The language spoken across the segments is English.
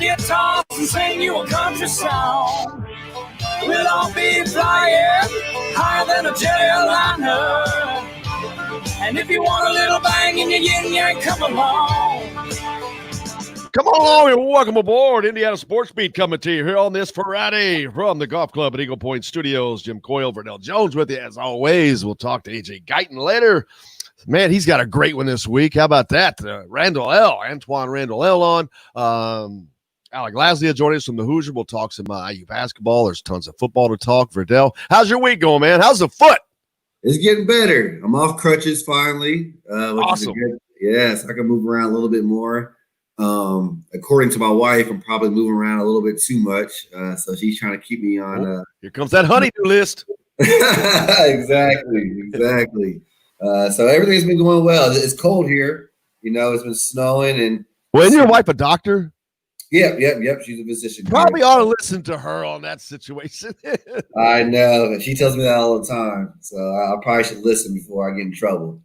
guitars and sing you a country song. We'll all be flying higher than a jetliner. And if you want a little bang in your yin yang, come along. Come on and welcome aboard. Indiana Sports Beat coming to you here on this Friday from the Golf Club at Eagle Point Studios. Jim Coyle, Verdell Jones with you as always. We'll talk to AJ Guyton later. Man, he's got a great one this week. How about that? Antoine Randall L on. Alec Glaslia joining us from the Hoosier. We'll talk some IU basketball. There's tons of football to talk. Verdell, how's your week going, man? How's the foot? It's getting better. I'm off crutches finally. Awesome. Yes, I can move around a little bit more. According to my wife, I'm probably moving around a little bit too much. So she's trying to keep me on. Here comes that honeydew list. Exactly. So everything's been going well. It's cold here. You know, it's been snowing. And isn't your wife a doctor? Yep. She's a physician. Probably ought to listen to her on that situation. I know. She tells me that all the time. So I probably should listen before I get in trouble.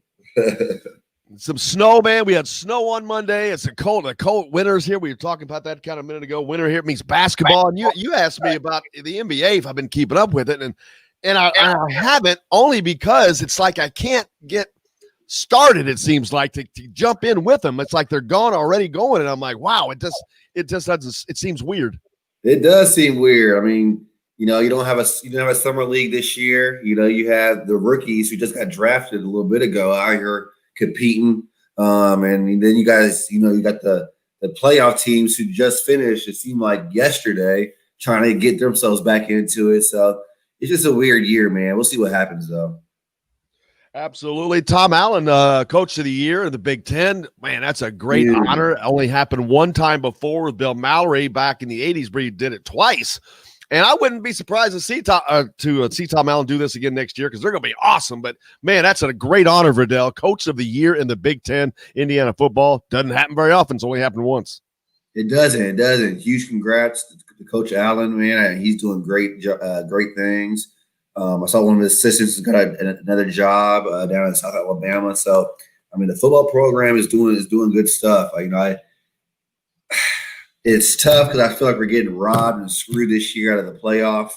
Some snow, man. We had snow on Monday. It's a cold winter's here. We were talking about that kind of a minute ago. Winter here means basketball. And you asked me about the NBA if I've been keeping up with it. And I haven't, only because it's like I can't get started, it seems like, to jump in with them. It's like they're already going. And I'm like, wow, it just doesn't, it seems weird. It does seem weird. I mean, you know, you don't have a summer league this year. You know, you have the rookies who just got drafted a little bit ago out here competing. And then you guys, you know, you got the playoff teams who just finished, it seemed like yesterday, trying to get themselves back into it. So it's just a weird year, man. We'll see what happens, though. Absolutely. Tom Allen, Coach of the Year in the Big Ten. Man, that's a great honor. It only happened one time before with Bill Mallory back in the 80s, but he did it twice. And I wouldn't be surprised to see Tom Allen do this again next year because they're going to be awesome. But, man, that's a great honor, Verdell. Coach of the Year in the Big Ten, Indiana football. Doesn't happen very often. It's only happened once. It doesn't. Huge congrats to Coach Allen, man. He's doing great things. I saw one of his assistants got another job down in South Alabama. So, I mean, the football program is doing good stuff. It's tough because I feel like we're getting robbed and screwed this year out of the playoff,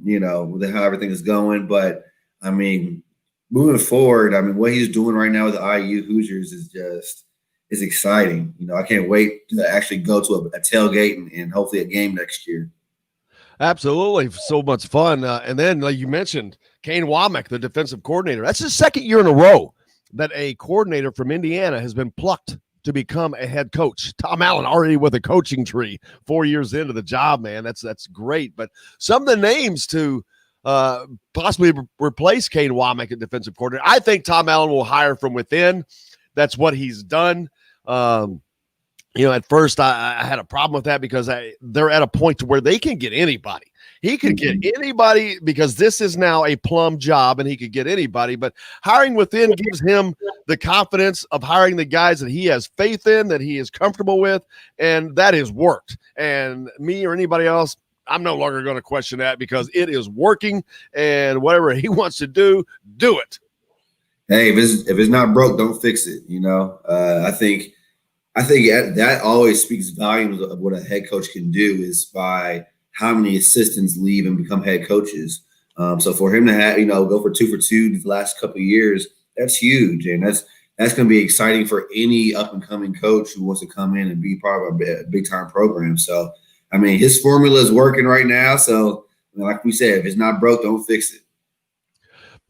you know, with how everything is going. But, I mean, moving forward, I mean, what he's doing right now with the IU Hoosiers is exciting. You know, I can't wait to actually go to a tailgate and hopefully a game next year. Absolutely. So much fun. And then, like you mentioned, Kane Womack, the defensive coordinator. That's the second year in a row that a coordinator from Indiana has been plucked to become a head coach. Tom Allen already with a coaching tree 4 years into the job, man. That's great. But some of the names to possibly replace Kane Womack at defensive coordinator, I think Tom Allen will hire from within. That's what he's done. You know, at first I had a problem with that because they're at a point to where they can get anybody. He could get anybody because this is now a plum job and he could get anybody. But hiring within gives him the confidence of hiring the guys that he has faith in, that he is comfortable with, and that has worked. And me or anybody else, I'm no longer going to question that because it is working, and whatever he wants to do it. Hey, if it's not broke, don't fix it. You know, I think that always speaks volumes of what a head coach can do is by how many assistants leave and become head coaches. So for him to have, you know, go for 2 for 2 these last couple of years, that's huge. And that's going to be exciting for any up and coming coach who wants to come in and be part of a big time program. So, I mean, his formula is working right now. So, like we said, if it's not broke, don't fix it.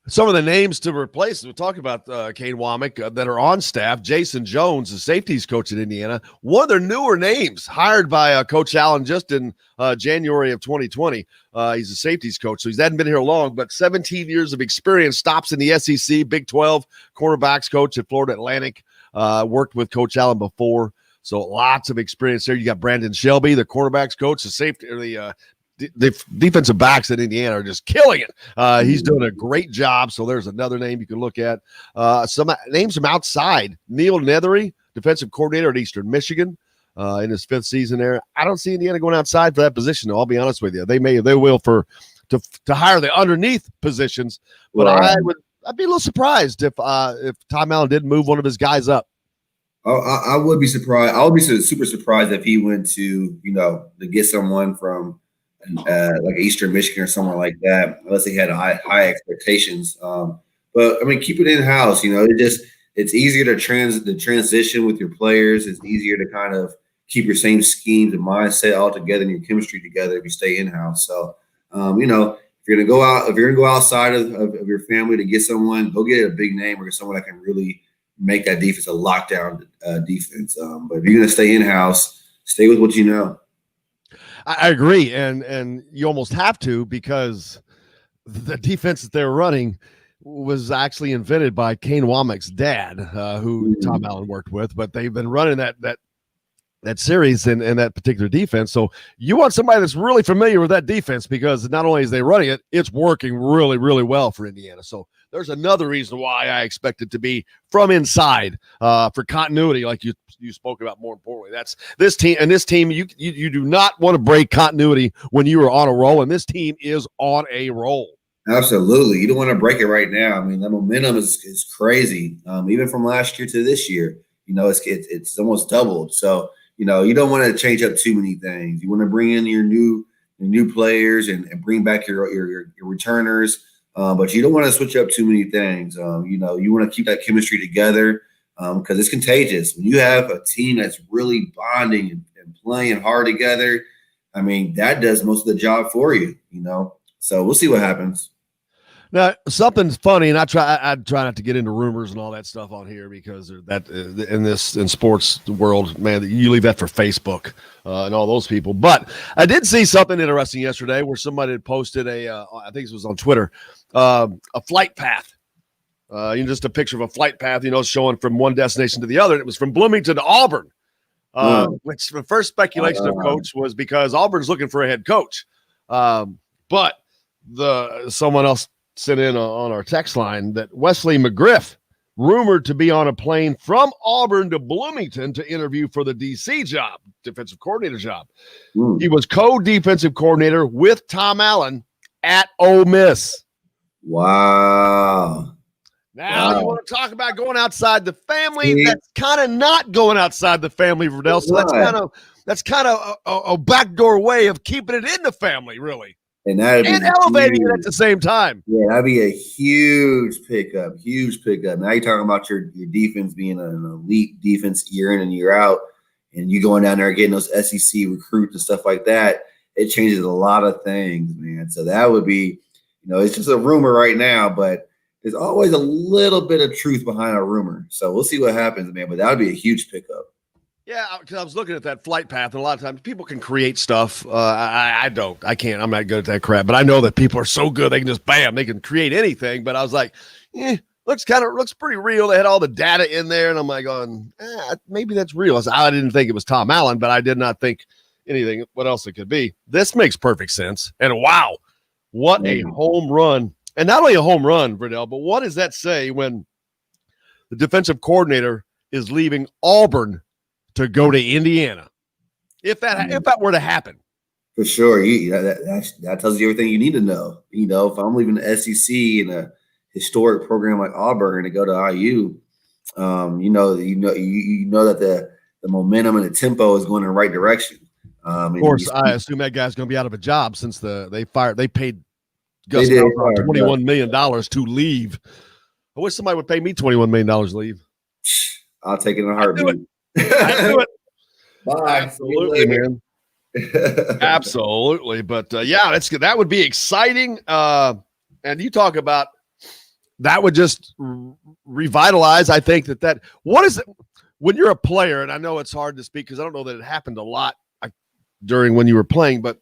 Some of the names to replace, we're talking about Kane Womack that are on staff. Jason Jones, the safeties coach at Indiana, one of their newer names, hired by Coach Allen just in January of 2020. He's a safeties coach, so he hasn't been here long, but 17 years of experience, stops in the SEC, Big 12, cornerbacks coach at Florida Atlantic, worked with Coach Allen before, so lots of experience there. You got Brandon Shelby, the cornerbacks coach, the safety, the defensive backs in Indiana are just killing it. He's doing a great job. So there's another name you can look at. Some names from outside. Neil Nethery, defensive coordinator at Eastern Michigan, in his 5th season there. I don't see Indiana going outside for that position, though. I'll be honest with you. They will to hire the underneath positions. But I'd be a little surprised if Tom Allen didn't move one of his guys up. I would be surprised. I would be super surprised if he went to, to get someone from like Eastern Michigan or someone like that, unless they had high expectations. But I mean, keep it in house. It's easier to transition with your players. It's easier to kind of keep your same schemes and mindset all together and your chemistry together if you stay in house. So, if you're gonna go outside of your family to get someone, go get a big name or someone that can really make that defense a lockdown defense. But if you're gonna stay in house, stay with what you know. I agree, and you almost have to, because the defense that they're running was actually invented by Kane Womack's dad, who Tom Allen worked with. But they've been running that series and that particular defense. So you want somebody that's really familiar with that defense, because not only is they running it, it's working really, really well for Indiana. So there's another reason why I expect it to be from inside for continuity, like you spoke about. More importantly, that's this team, and this team, you do not want to break continuity when you are on a roll, and this team is on a roll. Absolutely. You don't want to break it right now. I mean, the momentum is crazy. Even from last year to this year, it's almost doubled. So, you don't want to change up too many things. You want to bring in your new players and bring back your returners. But you don't want to switch up too many things. You want to keep that chemistry together because it's contagious. When you have a team that's really bonding and playing hard together, I mean, that does most of the job for you, So we'll see what happens. Now, something's funny, and I try not to get into rumors and all that stuff on here, because that in sports world, man, you leave that for Facebook and all those people. But I did see something interesting yesterday where somebody had posted I think it was on Twitter, a flight path. Just a picture of a flight path, showing from one destination to the other. And it was from Bloomington to Auburn, which the first speculation of coach was because Auburn's looking for a head coach. But someone else sent in on our text line that Wesley McGriff, rumored to be on a plane from Auburn to Bloomington to interview for the DC job, defensive coordinator job. He was co-defensive coordinator with Tom Allen at Ole Miss. Wow. Now, you want to talk about going outside the family? That's kind of not going outside the family, Verdell. So that's kind of a backdoor way of keeping it in the family, really. And elevating it at the same time. Yeah, that'd be a huge pickup. Now you're talking about your defense being an elite defense year in and year out, and you going down there getting those SEC recruits and stuff like that. It changes a lot of things, man. So that would be, it's just a rumor right now, but there's always a little bit of truth behind a rumor. So we'll see what happens, man. But that would be a huge pickup. Yeah, because I was looking at that flight path, and a lot of times people can create stuff. I don't. I can't. I'm not good at that crap. But I know that people are so good, they can just, bam, they can create anything. But I was like, looks pretty real. They had all the data in there, and I'm like, maybe that's real. I didn't think it was Tom Allen, but I did not think anything. What else it could be? This makes perfect sense. And wow, what a home run. And not only a home run, Verdell, but what does that say when the defensive coordinator is leaving Auburn to go to Indiana? If that were to happen. For sure. That tells you everything you need to know. If I'm leaving the SEC in a historic program like Auburn to go to IU, you know that the momentum and the tempo is going in the right direction. Of course, I assume that guy's going to be out of a job since they paid Gus Malzahn $21 million to leave. I wish somebody would pay me $21 million to leave. I'll take it in a heartbeat. I do it. Bye. Absolutely, man. Absolutely. But that's good. That would be exciting. And you talk about that would just revitalize. I think that what is it when you're a player, and I know it's hard to speak because I don't know that it happened a lot during when you were playing, but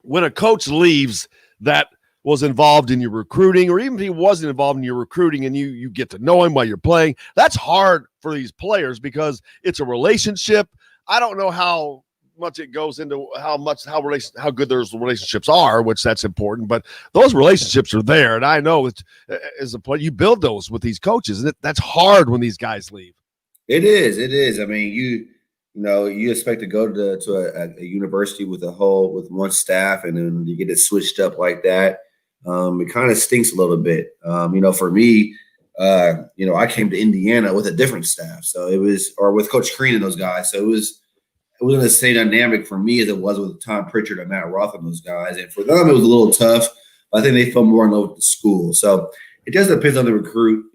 when a coach leaves that was involved in your recruiting, or even if he wasn't involved in your recruiting and you get to know him while you're playing, that's hard for these players because it's a relationship. I don't know how much it goes into how good those relationships are, which that's important, but those relationships are there. And I know as a player, you build those with these coaches, and that's hard when these guys leave. It is. I mean, you expect to go to a university with one staff, and then you get it switched up like that. It kind of stinks a little bit. For me, I came to Indiana with a different staff, or with Coach Crean and those guys. So it wasn't the same dynamic for me as it was with Tom Pritchard and Matt Roth and those guys. And for them, it was a little tough. I think they felt more in love with the school. So it just depends on the recruit.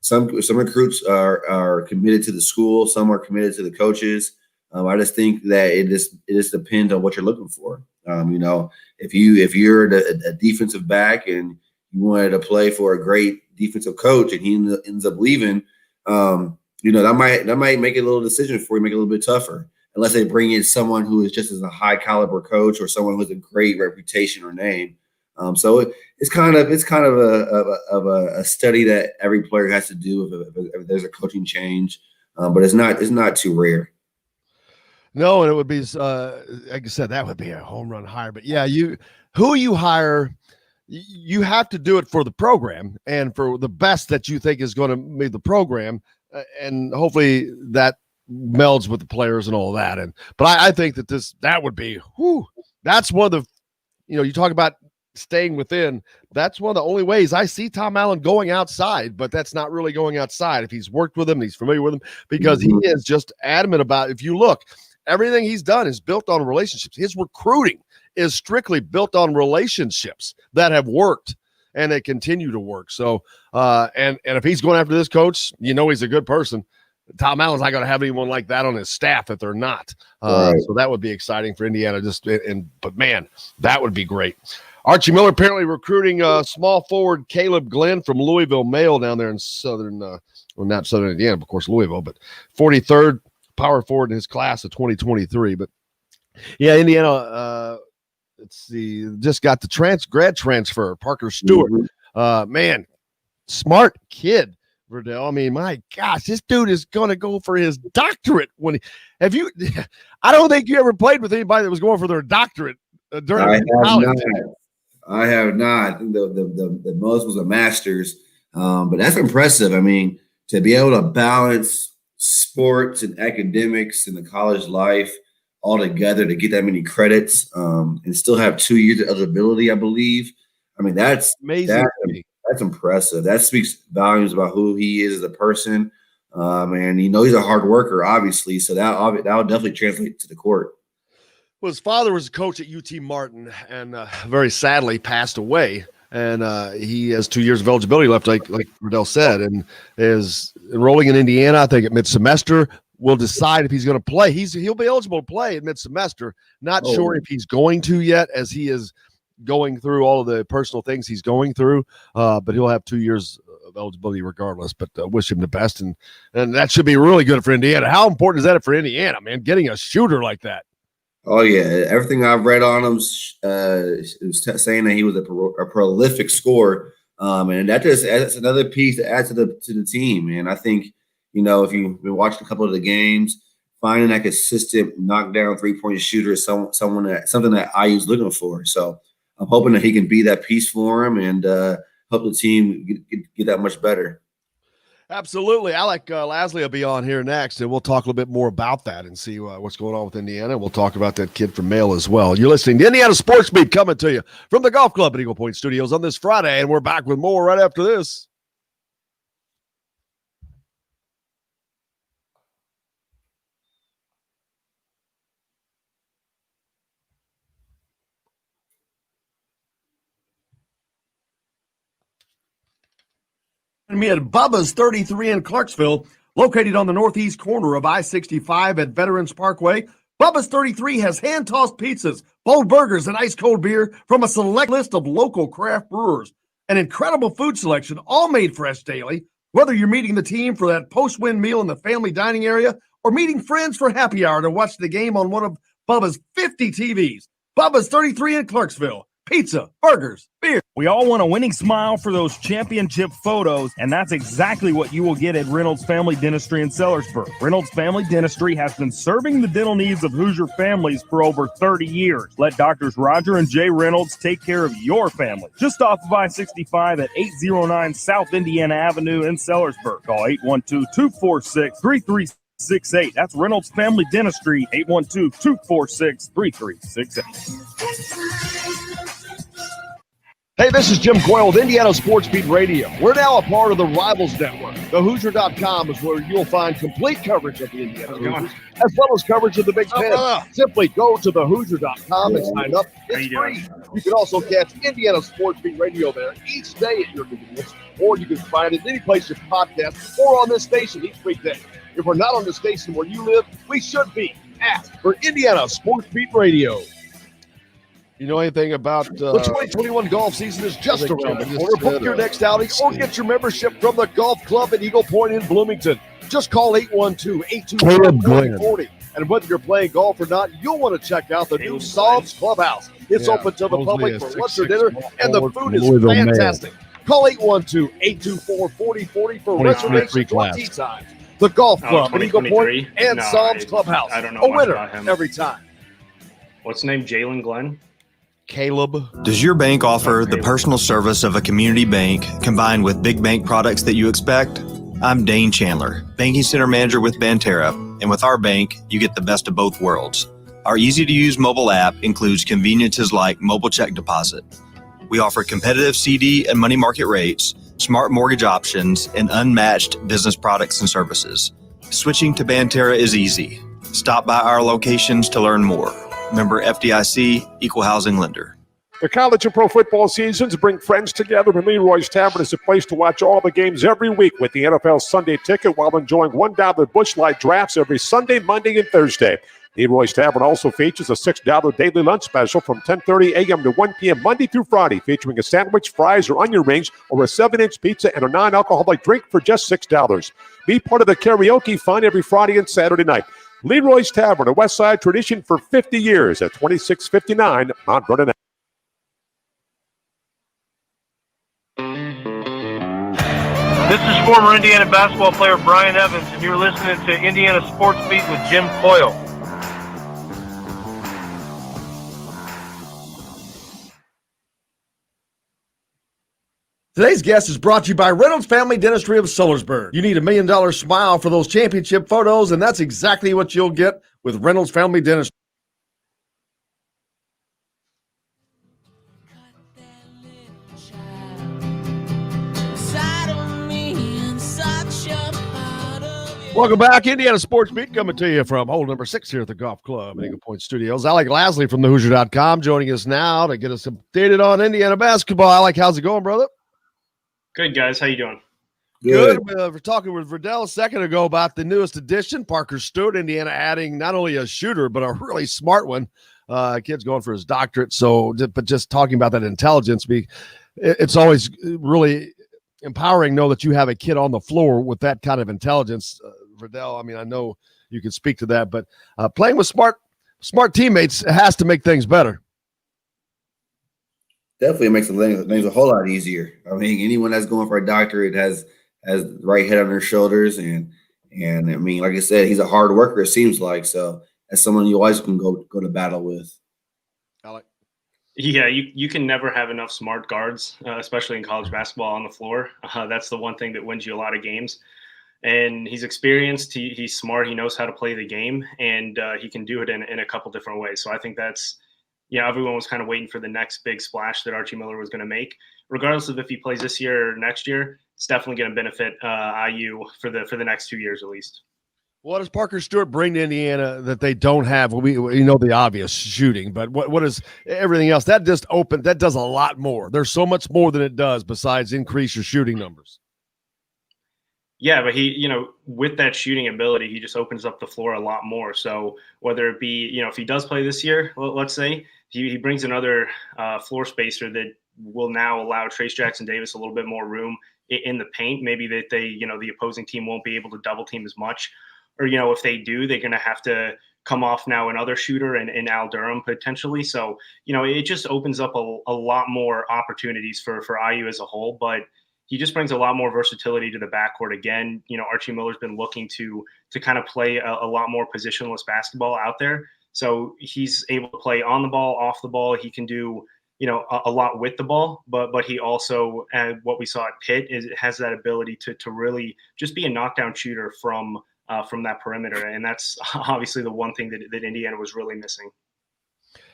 Some recruits are committed to the school. Some are committed to the coaches. I just think that it just depends on what you're looking for. If you're a defensive back and you wanted to play for a great defensive coach and he ends up leaving, that might make it a little decision for you, make it a little bit tougher, unless they bring in someone who is just as a high caliber coach or someone with a great reputation or name. So it's kind of a study that every player has to do if there's a coaching change, but it's not too rare. No, and it would be, like I said, that would be a home run hire. But yeah, who you hire, you have to do it for the program and for the best that you think is going to make the program, and hopefully that melds with the players and all that. But I think that would be, that's one of the, you talk about staying within. That's one of the only ways I see Tom Allen going outside, but that's not really going outside. If he's worked with him, he's familiar with him, because he is just adamant about, if you look, everything he's done is built on relationships. His recruiting is strictly built on relationships that have worked and they continue to work. So, and if he's going after this coach, he's a good person. Tom Allen's not going to have anyone like that on his staff that they're not. Right. So that would be exciting for Indiana. But man, that would be great. Archie Miller apparently recruiting small forward Caleb Glenn from Louisville Male down there in southern, not southern Indiana, but of course Louisville, but 43rd power forward in his class of 2023. But yeah, Indiana, just got the grad transfer, Parker Stewart. Man, smart kid, Verdell. I mean, my gosh, this dude is going to go for his doctorate. I don't think you ever played with anybody that was going for their doctorate during college. I have not. I think the most was a master's, but that's impressive. I mean, to be able to balance sports and academics and the college life all together, to get that many credits, and still have 2 years of eligibility, I believe. I mean, that's amazing. That's impressive. That speaks volumes about who he is as a person. And he's a hard worker, obviously. So that'll definitely translate to the court. Well, his father was a coach at UT Martin and very sadly passed away. And he has 2 years of eligibility left, like Verdell said, and is enrolling in Indiana, I think, at mid-semester. Will decide if he's going to play. He'll be eligible to play at mid-semester. Not sure if he's going to yet, as he is going through all of the personal things he's going through. But he'll have 2 years of eligibility regardless. But wish him the best, and that should be really good for Indiana. How important is that for Indiana, man? Getting a shooter like that. Oh yeah, everything I've read on him is saying that he was a prolific scorer, and that's another piece to add to the team. And I think, if you've been watching a couple of the games, finding that consistent knockdown 3-point shooter is something that IU's looking for. So I'm hoping that he can be that piece for him and help the team get that much better. Absolutely. Alec Lasley will be on here next, and we'll talk a little bit more about that and see what's going on with Indiana. We'll talk about that kid from Male as well. You're listening to Indiana Sports Beat, coming to you from the Golf Club at Eagle Point Studios on this Friday, and we're back with more right after this. Me at Bubba's 33 in Clarksville, located on the northeast corner of I-65 at Veterans Parkway. Bubba's 33 has hand-tossed pizzas, bold burgers, and ice-cold beer from a select list of local craft brewers. An incredible food selection, all made fresh daily. Whether you're meeting the team for that post-win meal in the family dining area or meeting friends for happy hour to watch the game on one of Bubba's 50 TVs. Bubba's 33 in Clarksville. Pizza, burgers, beer. We all want a winning smile for those championship photos, and that's exactly what you will get at Reynolds Family Dentistry in Sellersburg. Reynolds Family Dentistry has been serving the dental needs of Hoosier families for over 30 years. Let Doctors Roger and Jay Reynolds take care of your family. Just off of I-65 at 809 South Indiana Avenue in Sellersburg. Call 812-246-3368. That's Reynolds Family Dentistry, 812-246-3368. Hey, Hey, this is Jim Coyle with Indiana Sports Beat Radio. We're now a part of the Rivals Network. TheHoosier.com is where you'll find complete coverage of the Indiana Hoosiers, as well as coverage of the Big Ten. Simply go to TheHoosier.com and sign up. It's free. You can also catch Indiana Sports Beat Radio there each day at your convenience, or you can find it any place you podcast or on this station each weekday. If we're not on the station where you live, we should be. Ask for Indiana Sports Beat Radio. You know anything about the 2021 golf season is just around the corner. Book your next outing or get your membership from the golf club at Eagle Point in Bloomington. Just call 812-824-4040. And whether you're playing golf or not, you'll want to check out the new Psalms Clubhouse. It's open to the public for lunch or dinner, and the food is fantastic. Call 812-824-4040 for reservations or tee times. The golf club at Eagle Point and Psalms Clubhouse. I don't know a much winner about him. every time. What's his name? Jalen Glenn? Caleb. Does your bank offer the personal service of a community bank combined with big bank products that you expect? I'm Dane Chandler, Banking Center Manager with Banterra, and with our bank, you get the best of both worlds. Our easy-to-use mobile app includes conveniences like mobile check deposit. We offer competitive CD and money market rates, smart mortgage options, and unmatched business products and services. Switching to Banterra is easy. Stop by our locations to learn more. Member FDIC, Equal Housing Lender. The college and pro football seasons bring friends together, and Leroy's Tavern is a place to watch all the games every week with the NFL Sunday Ticket while enjoying $1 Busch Light drafts every Sunday, Monday, and Thursday. Leroy's Tavern also features a $6 daily lunch special from 10:30 a.m. to 1 p.m. Monday through Friday, featuring a sandwich, fries, or onion rings, or a 7-inch pizza and a non-alcoholic drink for just $6. Be part of the karaoke fun every Friday and Saturday night. Leroy's Tavern, a West Side tradition for 50 years at 2659 Mount Vernon. This is former Indiana basketball player Brian Evans, and you're listening to Indiana Sports Beat with Jim Coyle. Today's guest is brought to you by Reynolds Family Dentistry of Sellersburg. You need $1 million smile for those championship photos, and that's exactly what you'll get with Reynolds Family Dentistry. Welcome back. Indiana Sports Beat coming to you from hole number 6 here at the Golf Club at Eagle Point Studios. Alec Lasley from thehoosier.com joining us now to get us updated on Indiana basketball. Alec, how's it going, brother? Good, guys. How you doing? Good. We're talking with Verdell a second ago about the newest addition, Parker Stewart, Indiana adding not only a shooter, but a really smart one. Kid's going for his doctorate. But just talking about that intelligence, it's always really empowering to know that you have a kid on the floor with that kind of intelligence. Verdell, I mean, I know you can speak to that, but playing with smart teammates has to make things better. Definitely makes things a whole lot easier. I mean, anyone that's going for a doctorate has the right head on their shoulders, and I mean, like I said, he's a hard worker. It seems like, so that's someone you always can go to battle with. Alec. Yeah, you can never have enough smart guards, especially in college basketball on the floor. That's the one thing that wins you a lot of games. And he's experienced. He's smart. He knows how to play the game, and he can do it in a couple different ways. So I think that's. Everyone was kind of waiting for the next big splash that Archie Miller was going to make. Regardless of if he plays this year or next year, it's definitely going to benefit IU for the next 2 years at least. What does Parker Stewart bring to Indiana that they don't have? Well, we know the obvious shooting, but what is everything else? That does a lot more. There's so much more than it does besides increase your shooting numbers. Yeah, but he, with that shooting ability, he just opens up the floor a lot more. So whether it be, if he does play this year, let's say, he brings another floor spacer that will now allow Trace Jackson Davis a little bit more room in the paint. Maybe that the opposing team won't be able to double team as much. Or, if they do, they're going to have to come off now another shooter in Al Durham potentially. So, it just opens up a lot more opportunities for IU as a whole. But he just brings a lot more versatility to the backcourt. Again, Archie Miller's been looking to kind of play a lot more positionless basketball out there. So he's able to play on the ball, off the ball. He can do, a lot with the ball, but he also, what we saw at Pitt, has that ability to really just be a knockdown shooter from that perimeter. And that's obviously the one thing that Indiana was really missing.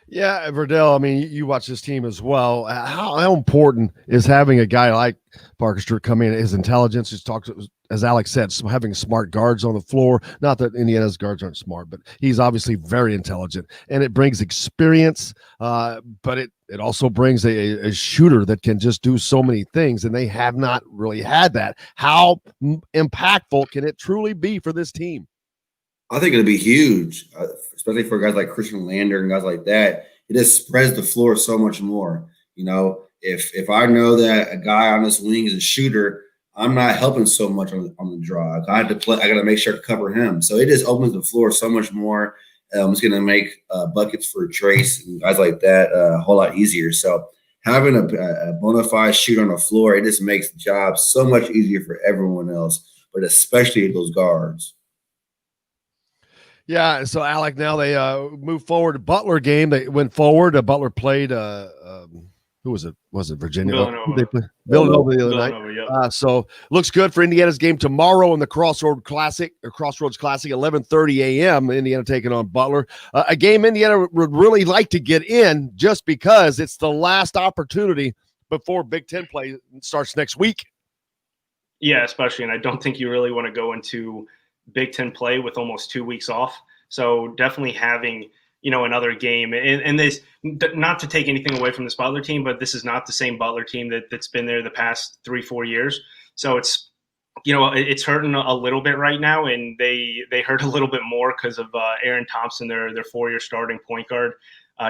Yeah, Verdell, I mean, you watch this team as well. How important is having a guy like Parker Stewart come in? His intelligence, he's talked, as Alex said, having smart guards on the floor. Not that Indiana's guards aren't smart, but he's obviously very intelligent, and it brings experience, but it also brings a shooter that can just do so many things, and they have not really had that. How impactful can it truly be for this team? I think it'll be huge, especially for guys like Christian Lander and guys like that. It just spreads the floor so much more. You know, if I know that a guy on this wing is a shooter, I'm not helping so much on the draw. I got to make sure to cover him. So it just opens the floor so much more. It's going to make buckets for Trace and guys like that a whole lot easier. So having a bona fide shooter on the floor, it just makes the job so much easier for everyone else, but especially those guards. Yeah, so Alec, now they move forward. Butler game, they went forward. Butler played. Who was it? Was it Virginia? Villanova. They played Villanova the other night. Yep. So looks good for Indiana's game tomorrow in the Crossroads Classic, 11:30 a.m. Indiana taking on Butler. A game Indiana would really like to get in, just because it's the last opportunity before Big Ten play starts next week. Yeah, especially, and I don't think you really want to go into Big Ten play with almost 2 weeks off. So definitely having, another game, and this, not to take anything away from this Butler team, but this is not the same Butler team that's been there the past 3-4 years. So it's, it's hurting a little bit right now, and they hurt a little bit more because of Aaron Thompson, their 4-year starting point guard,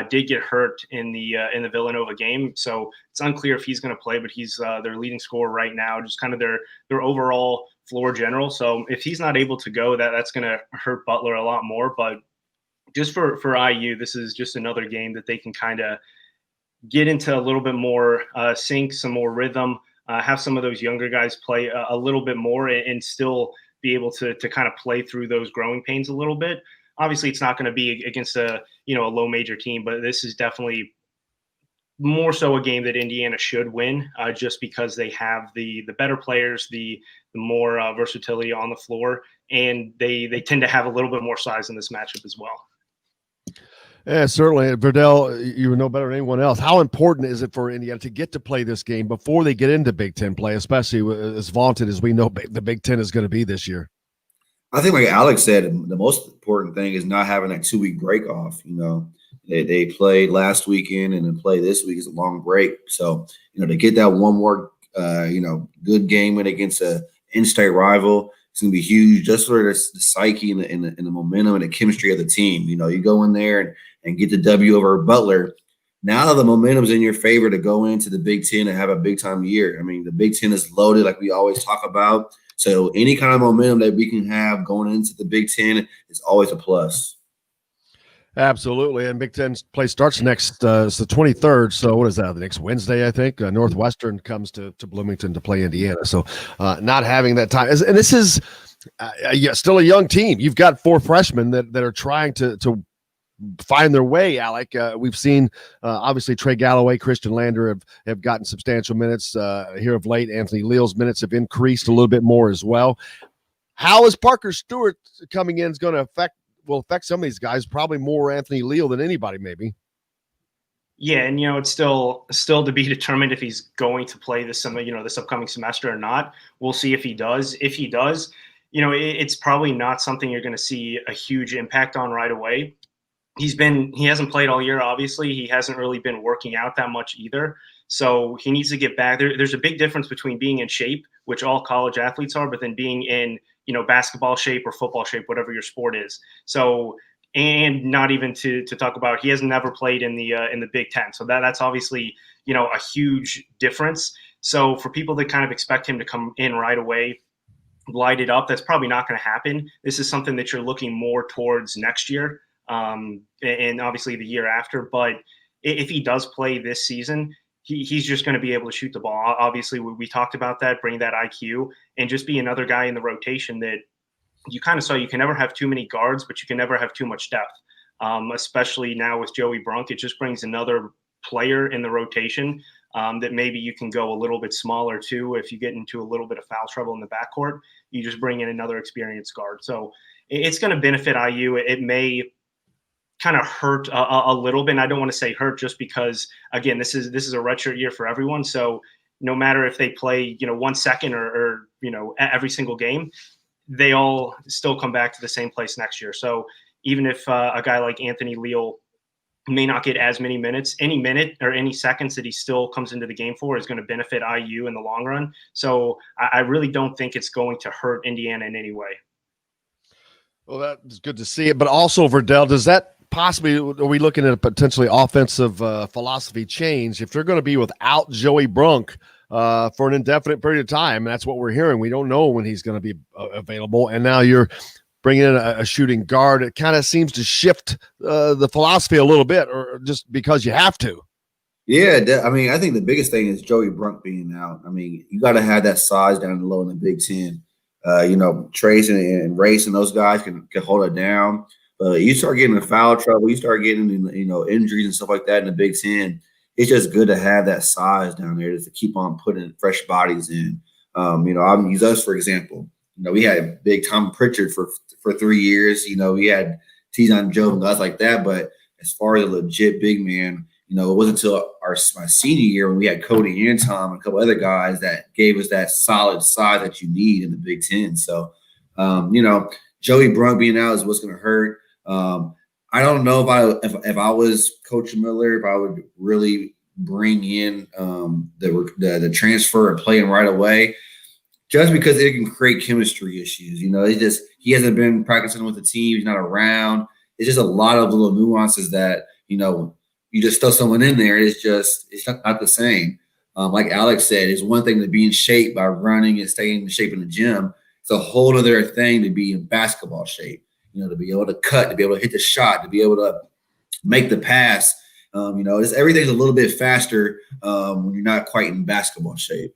did get hurt in the Villanova game. So it's unclear if he's going to play, but he's their leading scorer right now, just kind of their overall floor general. So if he's not able to go, that's going to hurt Butler a lot more. But just for IU, this is just another game that they can kind of get into a little bit more sync, some more rhythm, have some of those younger guys play a little bit more, and still be able to kind of play through those growing pains a little bit. Obviously, it's not going to be against a low major team, but this is definitely more so a game that Indiana should win, just because they have the better players, the more versatility on the floor, and they tend to have a little bit more size in this matchup as well. Yeah, certainly. Verdell, you know better than anyone else. How important is it for Indiana to get to play this game before they get into Big Ten play, especially as vaunted as we know the Big Ten is going to be this year? I think, like Alex said, the most important thing is not having that 2-week break off. They played last weekend, and then play this week is a long break. So, to get that one more, good game win against a in-state rival, it's going to be huge, just for the psyche and the momentum and the chemistry of the team. You go in there and get the W over Butler. Now the momentum's in your favor to go into the Big Ten and have a big-time year. I mean, the Big Ten is loaded, like we always talk about. So any kind of momentum that we can have going into the Big Ten is always a plus. Absolutely. And Big Ten play starts next, it's the 23rd. So what is that? The next Wednesday, I think. Northwestern comes to Bloomington to play Indiana. So not having that time. And this is still a young team. You've got 4 freshmen that are trying to find their way, Alec. We've seen, obviously, Trey Galloway, Christian Lander have gotten substantial minutes here of late. Anthony Leal's minutes have increased a little bit more as well. How is Parker Stewart coming in is going to affect some of these guys, probably more Anthony Leal than anybody, maybe. Yeah, and it's still to be determined if he's going to play this upcoming semester or not. We'll see if he does. If he does, it's probably not something you're going to see a huge impact on right away. He hasn't played all year, obviously. He hasn't really been working out that much either. So he needs to get back. There's a big difference between being in shape, which all college athletes are, but then being in, basketball shape or football shape, whatever your sport is. So, and not even to talk about, he has never played in the Big Ten. So that's obviously, a huge difference. So for people that kind of expect him to come in right away, light it up, that's probably not going to happen. This is something that you're looking more towards next year. And obviously the year after, but if he does play this season, he's just going to be able to shoot the ball. Obviously, we talked about that, bring that IQ, and just be another guy in the rotation that you kind of saw. You can never have too many guards, but you can never have too much depth, especially now with Joey Brunk. It just brings another player in the rotation that maybe you can go a little bit smaller too. If you get into a little bit of foul trouble in the backcourt, you just bring in another experienced guard. So it's going to benefit IU. It may kind of hurt a little bit. And I don't want to say hurt just because, again, this is a redshirt year for everyone. So no matter if they play, 1 second or every single game, they all still come back to the same place next year. So even if a guy like Anthony Leal may not get as many minutes, any minute or any seconds that he still comes into the game for is going to benefit IU in the long run. So I really don't think it's going to hurt Indiana in any way. Well, that's good to see it. But also, Verdell, does that possibly, are we looking at a potentially offensive philosophy change if they're going to be without Joey Brunk for an indefinite period of time? That's what we're hearing. We don't know when he's going to be available. And now you're bringing in a shooting guard. It kind of seems to shift the philosophy a little bit, or just because you have to. Yeah, I mean, I think the biggest thing is Joey Brunk being out. I mean, you got to have that size down low in the Big Ten. Trace and Race and those guys can hold it down. But you start getting in foul trouble, you start getting injuries and stuff like that in the Big Ten. It's just good to have that size down there just to keep on putting fresh bodies in. I'll use us for example. We had big Tom Pritchard for 3 years. We had Tizon Joe and guys like that. But as far as a legit big man, it wasn't until my senior year when we had Cody and Tom and a couple other guys that gave us that solid size that you need in the Big Ten. So, Joey Brunk being out is what's going to hurt. I don't know if I was Coach Miller, if I would really bring in the transfer and play him right away. Just because it can create chemistry issues. He hasn't been practicing with the team. He's not around. It's just a lot of little nuances that, you just throw someone in there. It's not the same. Like Alex said, it's one thing to be in shape by running and staying in shape in the gym. It's a whole other thing to be in basketball shape, to be able to cut, to be able to hit the shot, to be able to make the pass. Everything's a little bit faster when you're not quite in basketball shape.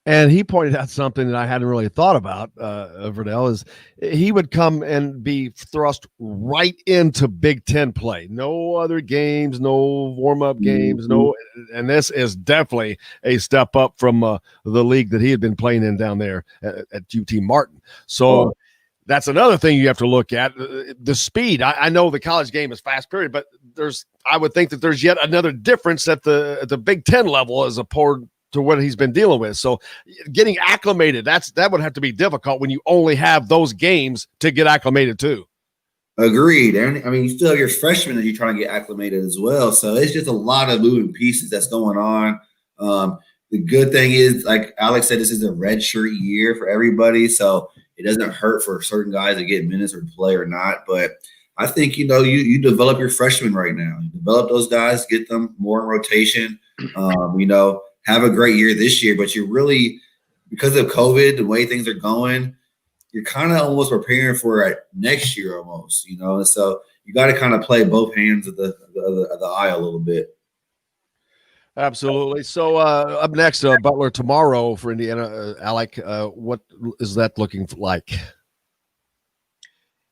And he pointed out something that I hadn't really thought about, Verdell, is he would come and be thrust right into Big Ten play. No other games, no warm-up games, and this is definitely a step up from the league that he had been playing in down there at UT Martin. So that's another thing you have to look at, the speed. I know the college game is fast period, but I would think that there's yet another difference at the Big Ten level as opposed to what he's been dealing with. So getting acclimated, that would have to be difficult when you only have those games to get acclimated to. Agreed. And I mean, you still have your freshmen that you're trying to get acclimated as well. So it's just a lot of moving pieces that's going on. The good thing is, like Alex said, this is a redshirt year for everybody. So it doesn't hurt for certain guys to get minutes or play or not. But I think, you develop your freshmen right now. You develop those guys, get them more in rotation, have a great year this year, but you really, because of COVID, the way things are going, you're kind of almost preparing for it next year almost, and so you got to kind of play both hands of the eye a little bit. Absolutely. So up next, Butler tomorrow for Indiana. Alec, what is that looking like?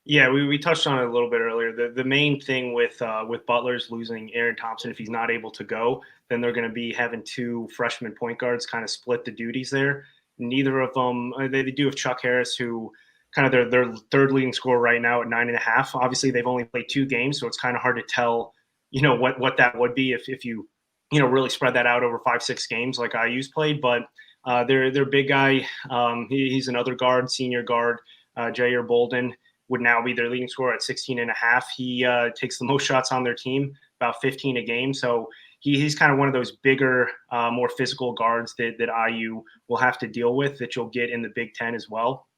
Yeah, we touched on it a little bit earlier. The main thing with Butler's losing Aaron Thompson, if he's not able to go, then they're going to be having 2 freshman point guards kind of split the duties there. Neither of them, they do have Chuck Harris, who kind of their third leading scorer right now at 9.5. Obviously, they've only played 2 games, so it's kind of hard to tell, what that would be if you really spread that out over 5-6 games like IU's played. But their big guy, he's another guard, senior guard, Jair Bolden, would now be their leading scorer at 16.5. He takes the most shots on their team, about 15 a game. So he's kind of one of those bigger, more physical guards that IU will have to deal with that you'll get in the Big Ten as well.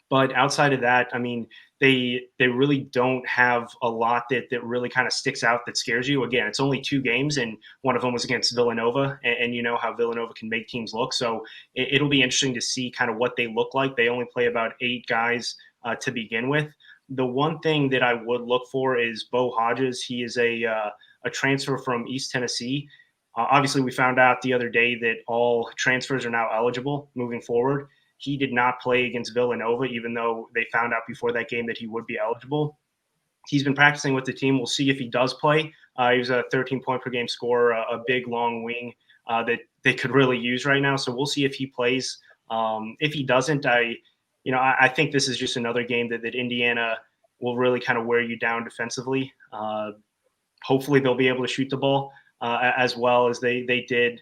But outside of that, I mean, they really don't have a lot that really kind of sticks out that scares you. Again, it's only 2 games, and one of them was against Villanova, and you know how Villanova can make teams look. So it'll be interesting to see kind of what they look like. They only play about 8 guys to begin with. The one thing that I would look for is Bo Hodges. He is a transfer from East Tennessee. Obviously, we found out the other day that all transfers are now eligible moving forward. He did not play against Villanova, even though they found out before that game that he would be eligible. He's been practicing with the team. We'll see if he does play. He was a 13-point-per-game scorer, a big, long wing that they could really use right now. So we'll see if he plays. If he doesn't, I think this is just another game that Indiana will really kind of wear you down defensively. Hopefully they'll be able to shoot the ball as well as they did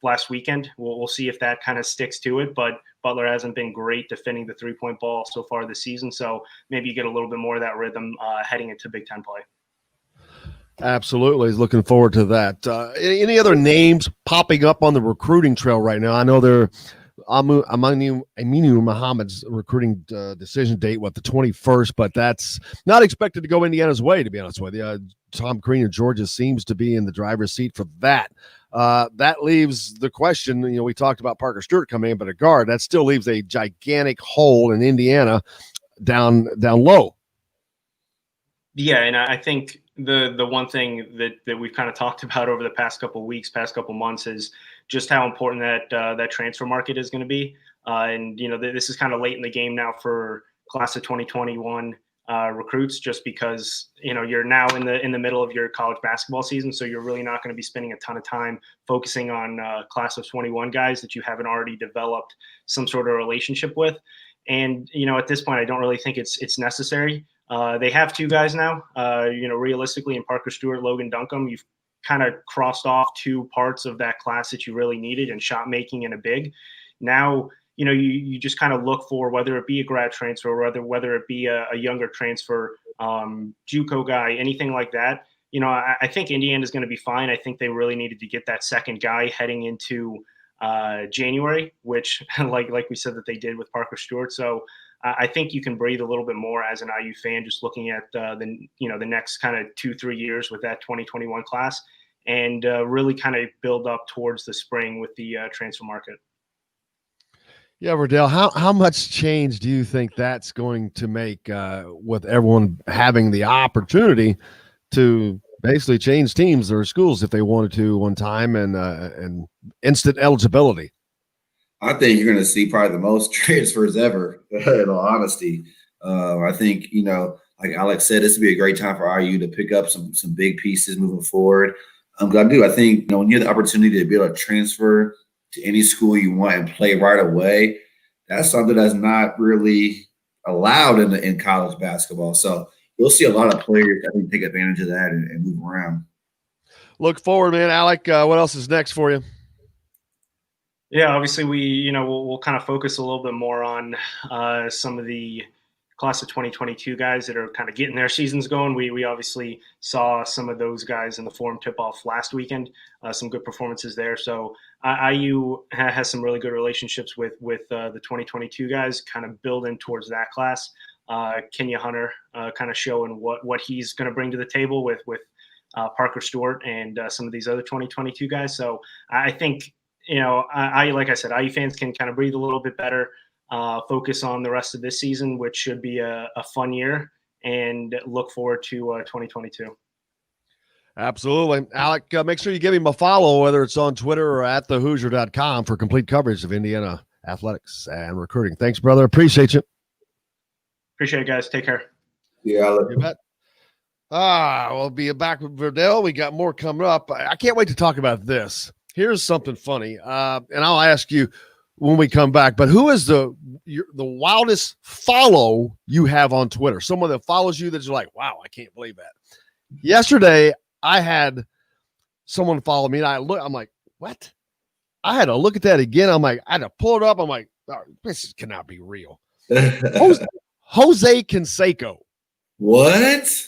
last weekend. We'll see if that kind of sticks to it, but Butler hasn't been great defending the 3-point ball so far this season. So maybe you get a little bit more of that rhythm heading into Big Ten play. Absolutely. Looking forward to that. Any other names popping up on the recruiting trail right now? I know they're Aminu Muhammad's recruiting decision date, the 21st, but that's not expected to go Indiana's way, to be honest with you. Tom Crean of Georgia seems to be in the driver's seat for that. That leaves the question, we talked about Parker Stewart coming in, but a guard, that still leaves a gigantic hole in Indiana down low. Yeah, and I think the one thing that we've kind of talked about over the past couple of weeks, past couple of months is just how important that transfer market is going to be. And, this is kind of late in the game now for class of 2021 recruits, just because, you're now in the middle of your college basketball season. So you're really not going to be spending a ton of time focusing on class of 21 guys that you haven't already developed some sort of relationship with. And, at this point, I don't really think it's necessary. They have 2 guys now, realistically, in Parker Stewart, Logan Duncombe. You've kind of crossed off 2 parts of that class that you really needed in shot making and a big. Now, you just kind of look for whether it be a grad transfer, or whether it be a younger transfer, JUCO guy, anything like that. I think Indiana is going to be fine. I think they really needed to get that second guy heading into January, which like we said that they did with Parker Stewart. So I think you can breathe a little bit more as an IU fan, just looking at the next kind of 2-3 years with that 2021 class, and really kind of build up towards the spring with the transfer market. Yeah, Verdell, how much change do you think that's going to make with everyone having the opportunity to basically change teams or schools if they wanted to one time, and instant eligibility? I think you're going to see probably the most transfers ever, in all honesty. I think, like Alex said, this would be a great time for IU to pick up some big pieces moving forward. I think, when you have the opportunity to be able to transfer to any school you want and play right away, that's something that's not really allowed in college basketball. So you'll see a lot of players, I think, take advantage of that and move around. Look forward, man. Alec, what else is next for you? Yeah, obviously we'll kind of focus a little bit more on some of the class of 2022 guys that are kind of getting their seasons going. We obviously saw some of those guys in the Forum tip-off last weekend, some good performances there. So IU has some really good relationships with the 2022 guys, kind of building towards that class. Kenya Hunter kind of showing what he's going to bring to the table with Parker Stewart and some of these other 2022 guys. So I think, like I said, IU fans can kind of breathe a little bit better, focus on the rest of this season, which should be a fun year, and look forward to 2022. Absolutely. Alec, make sure you give him a follow, whether it's on Twitter or at thehoosier.com, for complete coverage of Indiana athletics and recruiting. Thanks, brother. Appreciate you. Appreciate it, guys. Take care. Yeah, Alex. You bet. We'll be back with Verdell. We got more coming up. I can't wait to talk about this. Here's something funny, and I'll ask you when we come back, but who is the wildest follow you have on Twitter? Someone that follows you that you're like, wow, I can't believe that. Yesterday, I had someone follow me, and I'm like, what? I had to look at that again. I'm like, I had to pull it up. I'm like, oh, this cannot be real. Jose Canseco. What?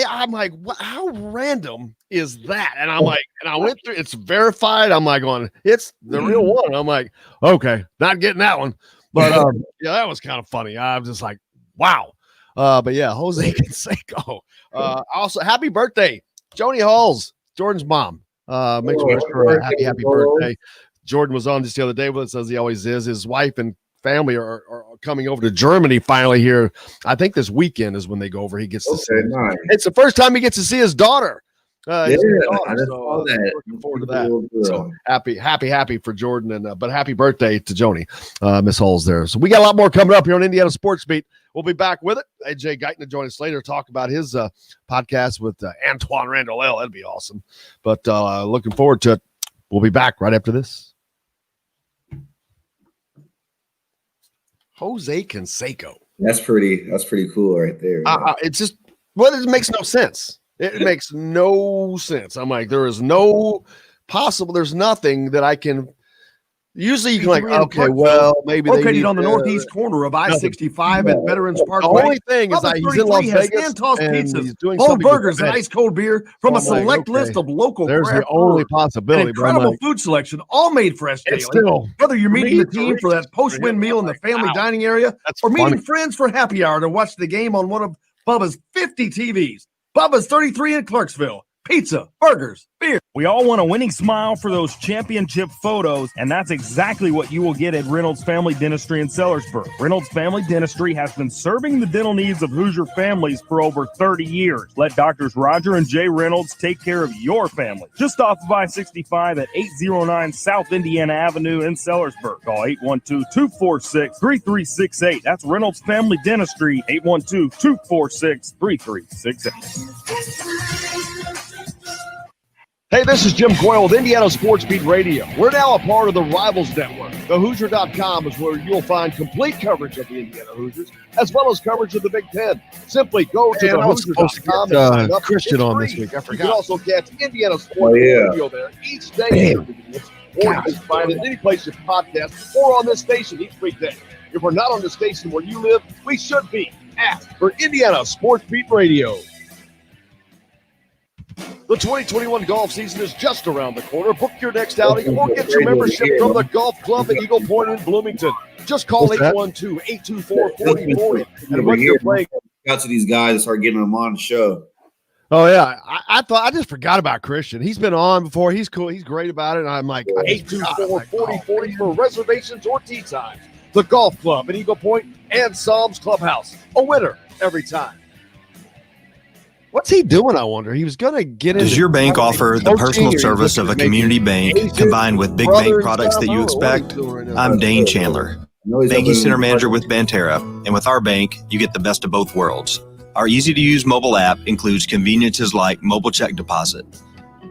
I'm like, how random is that? And I'm like, and I went through, it's verified. I'm like, it's the real one. I'm like, okay, not getting that one. But yeah, that was kind of funny. I'm just like, wow. But yeah, Jose Canseco. Also, happy birthday, Joni Halls, Jordan's mom. Make sure to wish her a happy birthday. Jordan was on just the other day with us, as he always is. His wife and family are coming over to Germany finally here. I think this weekend is when they go over. He gets to see it. Nice. It's the first time he gets to see his daughter. I So looking forward to that. So happy for Jordan, and but happy birthday to Joni, Miss Halls there. So we got a lot more coming up here on Indiana Sports Beat. We'll be back with it. AJ Guyton to join us later, talk about his podcast with Antoine Randall L. That'd be awesome. But looking forward to it. We'll be back right after this. Jose Canseco. That's pretty cool right there. Yeah. It's just, well, it makes no sense. It makes no sense. I'm like, there's nothing that I can. Usually you can like, okay, well, maybe located on the northeast corner of I-65 at Veterans Parkway. The only thing is that he's in Las Vegas hand-tossed and pizzas, he's doing whole something burgers, and ice cold beer from a select list of local There's craft the only brewers. possibility. An incredible food selection, all made fresh daily. Still, Whether you're meeting the team for that post-win meal in the family dining area, or meeting friends for happy hour to watch the game on one of Bubba's 50 TVs. Bubba's 33 in Clarksville. Pizza, burgers, beer. We all want a winning smile for those championship photos, and that's exactly what you will get at Reynolds Family Dentistry in Sellersburg. Reynolds Family Dentistry has been serving the dental needs of Hoosier families for over 30 years. Let Doctors Roger and Jay Reynolds take care of your family. Just off of I-65 at 809 South Indiana Avenue in Sellersburg. Call 812-246-3368. That's Reynolds Family Dentistry, 812-246-3368. Hey, this is Jim Coyle with Indiana Sports Beat Radio. We're now a part of the Rivals Network. TheHoosier.com is where you'll find complete coverage of the Indiana Hoosiers, as well as coverage of the Big Ten. Simply go to TheHoosier.com and sign up. Christian on this week. I I forgot. forgot. You can also catch Indiana Sports Radio there each day. Or you can find it any place you podcast or on this station each weekday. If we're not on the station where you live, we should be. Ask for Indiana Sports Beat Radio. The 2021 golf season is just around the corner. Book your next outing or get your membership from the Golf Club at Eagle Point in Bloomington. Just call 812-824-4040. And when you're playing, out to these guys and start getting them on the show. oh yeah, I just forgot about Christian. He's been on before. He's cool. He's great about it. And I'm like 824-4040 for reservations or tee times. The Golf Club at Eagle Point and Psalms Clubhouse. A winner every time. What's he doing, I wonder? He was going to get into... Does your bank offer the personal service of a community bank combined with big bank products that you expect? I'm Dane Chandler, Banking Center Manager with Banterra, and with our bank, you get the best of both worlds. Our easy-to-use mobile app includes conveniences like mobile check deposit.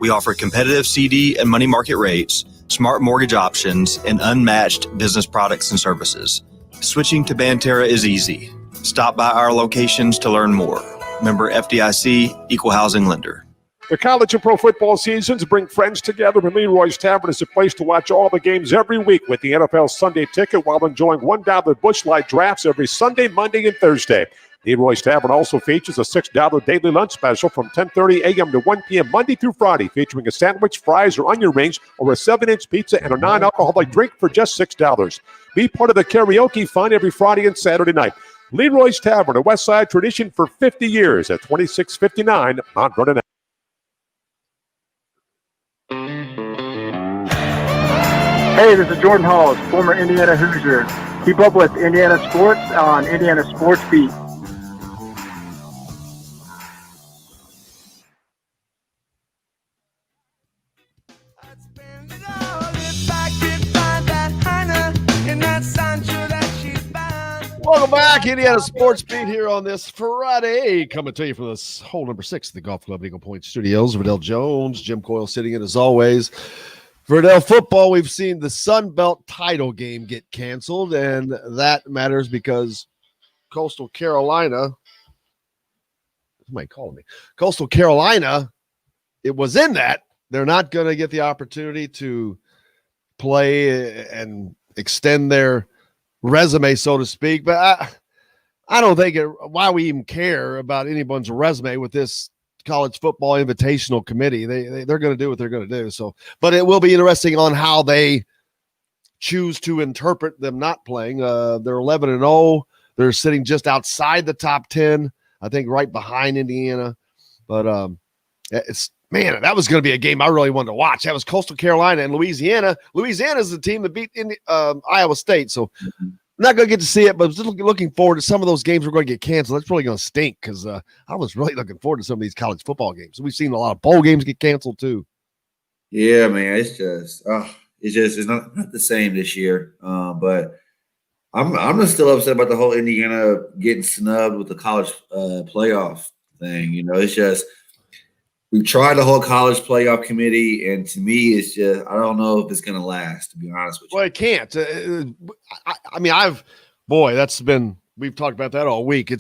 We offer competitive CD and money market rates, smart mortgage options, and unmatched business products and services. Switching to Banterra is easy. Stop by our locations to learn more. Member FDIC, Equal Housing Lender. The college and pro football seasons bring friends together, and Leroy's Tavern is a place to watch all the games every week with the NFL Sunday Ticket while enjoying $1 Busch Light drafts every Sunday, Monday, and Thursday. Leroy's Tavern also features a $6 daily lunch special from 10:30 a.m. to 1 p.m. Monday through Friday, featuring a sandwich, fries, or onion rings, or a 7-inch pizza and a non-alcoholic drink for just $6. Be part of the karaoke fun every Friday and Saturday night. Leroy's Tavern, a West Side tradition for 50 years at 2659 Mount Vernon. Hey, this is Jordan Halls, former Indiana Hoosier. Keep up with Indiana sports on Indiana Sports Beat. Welcome back, Indiana Sports Beat here on this Friday. Coming to you from this hole number 6 of the Golf Club Eagle Point Studios. Verdell Jones, Jim Coyle sitting in as always. Verdell football, we've seen the Sun Belt title game get canceled, and that matters because Coastal Carolina, somebody called me, Coastal Carolina, it was in that. They're not going to get the opportunity to play and extend their resume, so to speak. But I don't think why we even care about anyone's resume with this college football invitational committee. They're going to do what they're going to do. So, but it will be interesting on how they choose to interpret them not playing. They're 11-0. They're sitting just outside the top 10, I think right behind Indiana. But man, that was going to be a game I really wanted to watch. That was Coastal Carolina and Louisiana. Louisiana is the team that beat Iowa State. So I'm not going to get to see it, but just looking forward to some of those games we're going to get canceled. That's really going to stink because I was really looking forward to some of these college football games. We've seen a lot of bowl games get canceled too. Yeah, man, it's not the same this year. But I'm just still upset about the whole Indiana getting snubbed with the college playoff thing. You know, it's just we've tried the whole college playoff committee, and to me, it's just I don't know if it's going to last. To be honest with you, Well, it can't. I mean, that's been We've talked about that all week.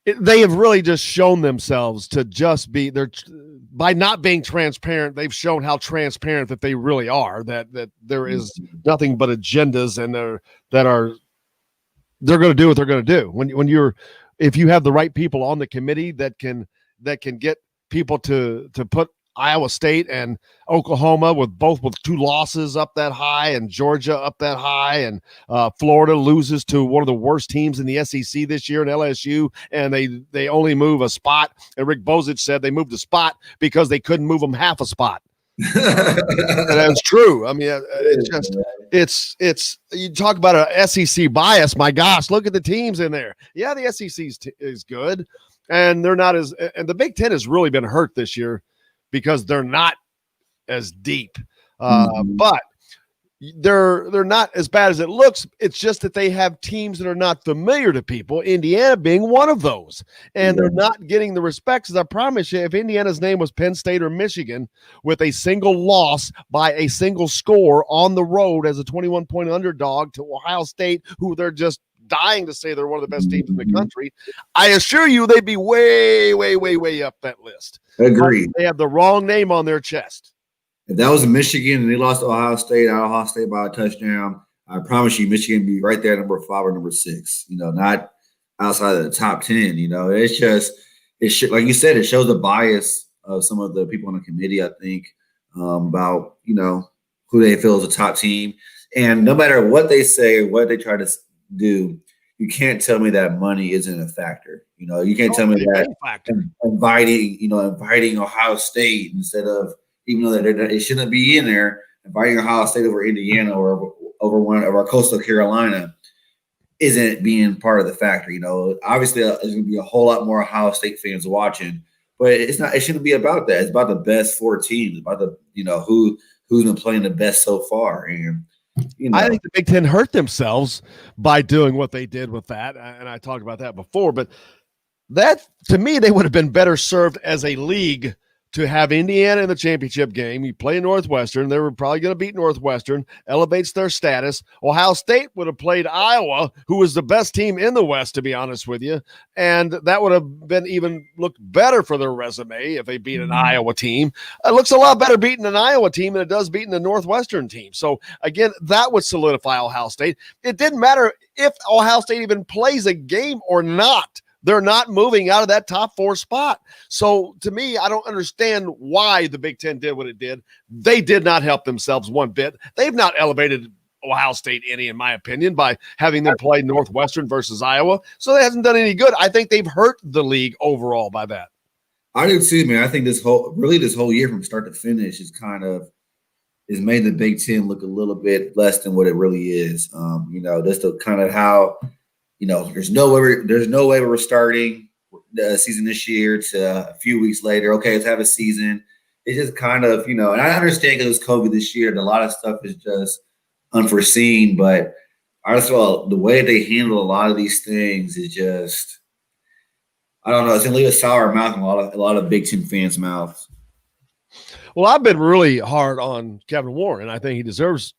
They have really just shown themselves to just be there by not being transparent. They've shown how transparent that they really are, that there is nothing but agendas, and they're going to do what they're going to do. If you have the right people on the committee that can get people to put Iowa State and Oklahoma with 2 losses up that high, and Georgia up that high, and Florida loses to one of the worst teams in the SEC this year in LSU, and they only move a spot. And Rick Bozich said they moved a spot because they couldn't move them half a spot. That's true. I mean, it's you talk about a SEC bias. My gosh, look at the teams in there. Yeah, the SEC is good, and they're not as. And the Big Ten has really been hurt this year because they're not as deep, but they're not as bad as it looks. It's just that they have teams that are not familiar to people, Indiana being one of those, and they're not getting the respect. As I promise you, if Indiana's name was Penn State or Michigan with a single loss by a single score on the road as a 21-point underdog to Ohio State, who they're just dying to say they're one of the best teams in the country, I assure you they'd be way, way, way, way up that list. Agreed. They have the wrong name on their chest. If that was in Michigan and they lost to Ohio State by a touchdown, I promise you Michigan would be right there, number 5 or number 6, not outside of the top 10. It's just, like you said, it shows the bias of some of the people on the committee, I think, about, who they feel is a top team. And no matter what they say or what they try to do, you can't tell me that money isn't a factor. You can't tell me that inviting Ohio State instead of, even though it shouldn't be in there, inviting Ohio State over Indiana or over one of our Coastal Carolina isn't being part of the factor. Obviously there's going to be a whole lot more Ohio State fans watching, but it's not. It shouldn't be about that. It's about the best 4 teams, about the who's been playing the best so far. And I think the Big Ten hurt themselves by doing what they did with that, and I talked about that before. But that, to me, they would have been better served as a league to have Indiana in the championship game. You play Northwestern. They were probably going to beat Northwestern, elevates their status. Ohio State would have played Iowa, who was the best team in the West, to be honest with you. And that would have been even looked better for their resume if they beat an Iowa team. It looks a lot better beating an Iowa team than it does beating the Northwestern team. So, again, that would solidify Ohio State. It didn't matter if Ohio State even plays a game or not. They're not moving out of that top 4 spot. So to me, I don't understand why the Big Ten did what it did. They did not help themselves one bit. They've not elevated Ohio State any, in my opinion, by having them play Northwestern versus Iowa. So that hasn't done any good. I think they've hurt the league overall by that. I do too, man. I think this whole year from start to finish is made the Big Ten look a little bit less than what it really is. Just the kind of how – there's no way we're starting the season this year to a few weeks later. Okay, let's have a season. It's just kind of, and I understand because it's COVID this year and a lot of stuff is just unforeseen, but I just feel the way they handle a lot of these things is just, I don't know, it's going to leave a sour mouth in a lot of Big Ten fans' mouths. Well, I've been really hard on Kevin Warren. I think he deserves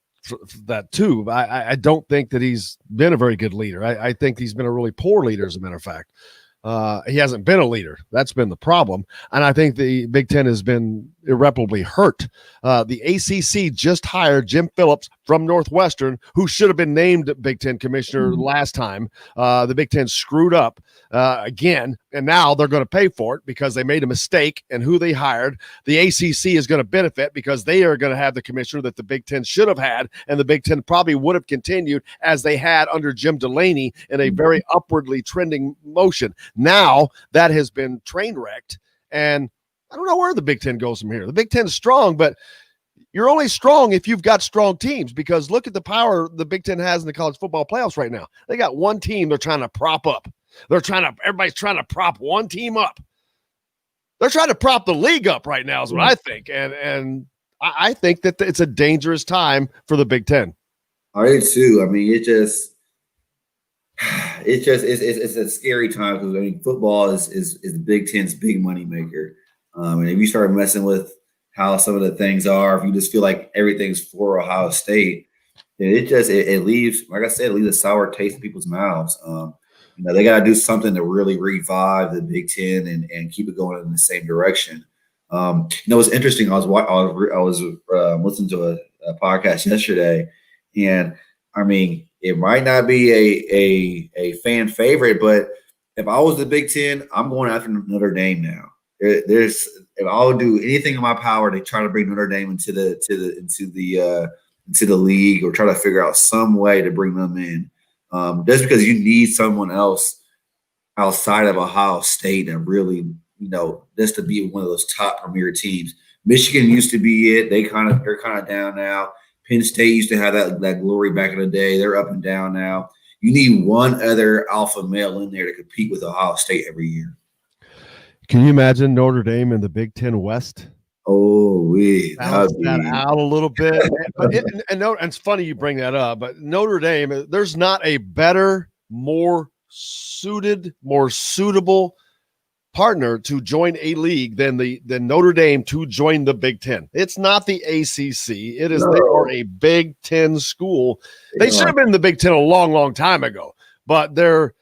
that too. I don't think that he's been a very good leader. I think he's been a really poor leader, as a matter of fact. He hasn't been a leader. That's been the problem. And I think the Big Ten has been irreparably hurt. The ACC just hired Jim Phillips from Northwestern, who should have been named Big Ten commissioner last time. The Big Ten screwed up again, and now they're going to pay for it because they made a mistake in who they hired. The ACC is going to benefit because they are going to have the commissioner that the Big Ten should have had, and the Big Ten probably would have continued as they had under Jim Delaney in a very upwardly trending motion. Now that has been train wrecked, and I don't know where the Big Ten goes from here. The Big Ten is strong, but you're only strong if you've got strong teams, because look at the power the Big Ten has in the college football playoffs right now. They got one team they're trying to prop up. Everybody's trying to prop one team up. They're trying to prop the league up right now is what I think. And I think that it's a dangerous time for the Big Ten. I do too. I mean, it's a scary time because football is the Big Ten's big money maker. And if you start messing with how some of the things are, if you just feel like everything's for Ohio State, it leaves, like I said, it leaves a sour taste in people's mouths. They got to do something to really revive the Big Ten and keep it going in the same direction. It's interesting. I was listening to a podcast yesterday, and I mean, it might not be a fan favorite, but if I was the Big Ten, I'm going after Notre Dame now. If I would do anything in my power to try to bring Notre Dame into the league, or try to figure out some way to bring them in, just because you need someone else outside of Ohio State and really, just to be one of those top premier teams. Michigan used to be it. They're kind of down now. Penn State used to have that glory back in the day. They're up and down now. You need one other alpha male in there to compete with Ohio State every year. Can you imagine Notre Dame in the Big Ten West? Oh, balance that out a little bit. And it's funny you bring that up, but Notre Dame, there's not a better, more suited, more suitable partner to join a league than Notre Dame to join the Big Ten. It's not the ACC. It is They are a Big Ten school. They should have been in the Big Ten a long, long time ago, but their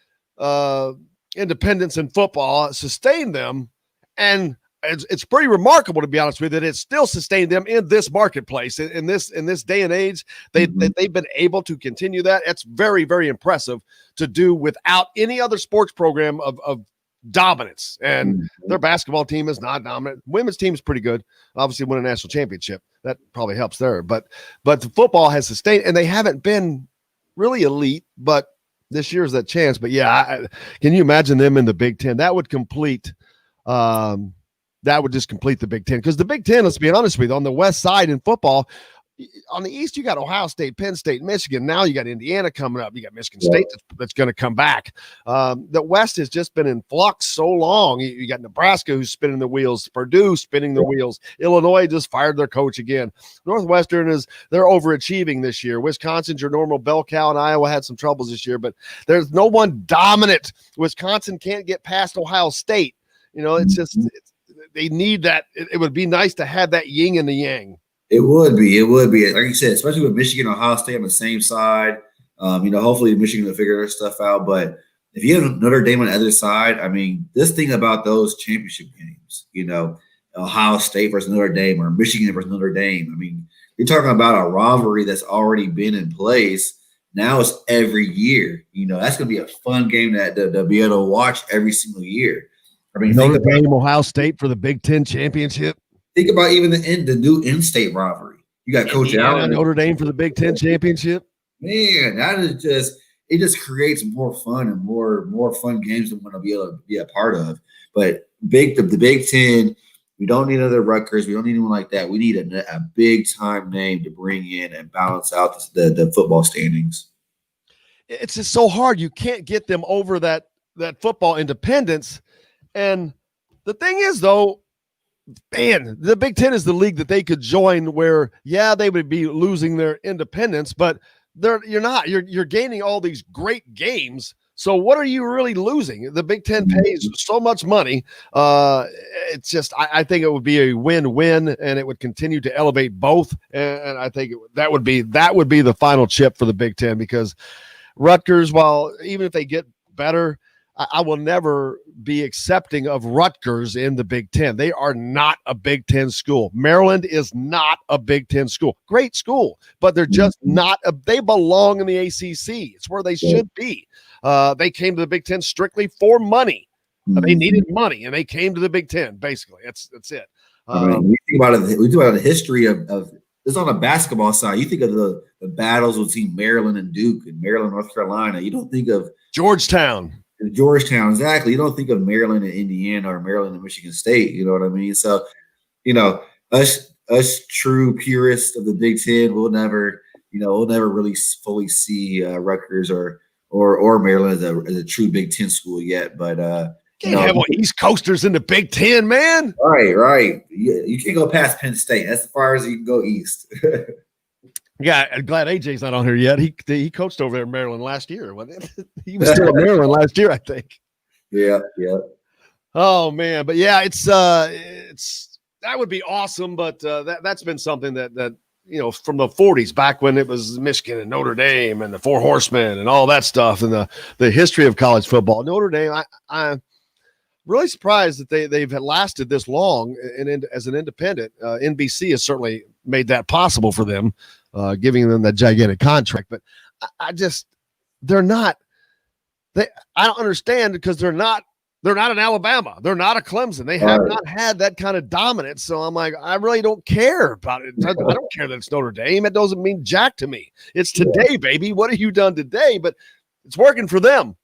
independence in football sustained them, and it's pretty remarkable, to be honest with you, that it still sustained them in this marketplace, in this day and age. They've been able to continue that. It's very, very impressive to do without any other sports program of dominance. And their basketball team is not dominant. Women's team is pretty good. Obviously, won a national championship. That probably helps there. But the football has sustained, and they haven't been really elite. But this year's that chance. But yeah, can you imagine them in the Big Ten? That would complete. That would just complete the Big Ten, because the Big Ten, let's be honest with you, on the West side in football, on the East, you got Ohio State, Penn State, Michigan. Now you got Indiana coming up. You got Michigan State that's going to come back. The West has just been in flux so long. You got Nebraska who's spinning the wheels, Purdue spinning the wheels. Illinois just fired their coach again. Northwestern they're overachieving this year. Wisconsin's your normal bell cow, and Iowa had some troubles this year, but there's no one dominant. Wisconsin can't get past Ohio State. It's just they need that. It would be nice to have that yin and the yang. It would be. Like you said, especially with Michigan and Ohio State on the same side. Hopefully Michigan will figure their stuff out. But if you have Notre Dame on the other side, I mean, this thing about those championship games, Ohio State versus Notre Dame or Michigan versus Notre Dame. I mean, you're talking about a rivalry that's already been in place. Now it's every year. That's going to be a fun game to be able to watch every single year. I mean, Notre Dame, Ohio State for the Big Ten championship. Think about even the new in-state rivalry. You got Coach Allen, Notre Dame for the Big Ten championship. Man, that is it just creates more fun and more fun games to want to be able to be a part of. But the Big Ten, we don't need another Rutgers. We don't need anyone like that. We need a big time name to bring in and balance out the football standings. It's just so hard. You can't get them over that football independence. And the thing is, though, man, the Big Ten is the league that they could join where, they would be losing their independence, but you're not. You're gaining all these great games. So what are you really losing? The Big Ten pays so much money. It's just, I think it would be a win-win, and it would continue to elevate both. And I think that would be the final chip for the Big Ten, because Rutgers, even if they get better, I will never be accepting of Rutgers in the Big Ten. They are not a Big Ten school. Maryland is not a Big Ten school. Great school, but they're just not they belong in the ACC. It's where they should be. They came to the Big Ten strictly for money. They needed money, and they came to the Big Ten, basically. That's it. We think about the history of this on the basketball side. You think of the battles between Maryland and Duke and Maryland, North Carolina. You don't think of Georgetown, exactly. You don't think of Maryland and Indiana or Maryland and Michigan State. You know what I mean? So, us true purists of the Big Ten will never really fully see Rutgers or Maryland as a true Big Ten school yet. But can't have East Coasters in the Big Ten, man. Right. You can't go past Penn State. That's as far as you can go east. Yeah, I'm glad AJ's not on here yet. He coached over there in Maryland last year. He was still in Maryland last year, I think. Yeah. Oh man, but yeah, it's that would be awesome. But that's been something that from the 40s, back when it was Michigan and Notre Dame and the Four Horsemen and all that stuff, and the history of college football. Notre Dame, I'm really surprised that they've lasted this long and as an independent. NBC has certainly made that possible for them, giving them that gigantic contract. But I don't understand, because they're not an Alabama. They're not a Clemson. They have not had that kind of dominance. So I'm like, I really don't care about it. I don't care that it's Notre Dame. It doesn't mean jack to me. It's today, baby. What have you done today? But it's working for them.